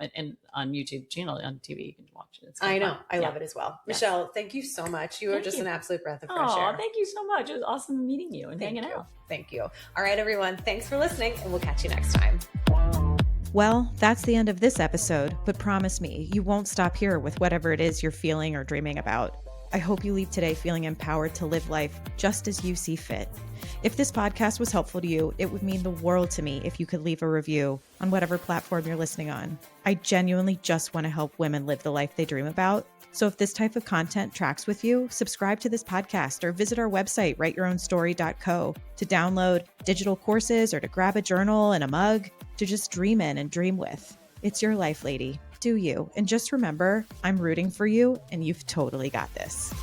YouTube channel, on TV. You can watch it. I know. I love it as well. Yes. Michelle, thank you so much. You are just an absolute breath of fresh air. Thank you so much. It was awesome meeting you and hanging out. Thank you. All right, everyone. Thanks for listening, and we'll catch you next time. Well, that's the end of this episode, but promise me, you won't stop here with whatever it is you're feeling or dreaming about. I hope you leave today feeling empowered to live life just as you see fit. If this podcast was helpful to you, it would mean the world to me if you could leave a review on whatever platform you're listening on. I genuinely just want to help women live the life they dream about. So if this type of content tracks with you, subscribe to this podcast or visit our website, writeyourOwnstory.co, to download digital courses or to grab a journal and a mug to just dream in and dream with. It's your life, lady. Do you. And just remember, I'm rooting for you, and you've totally got this.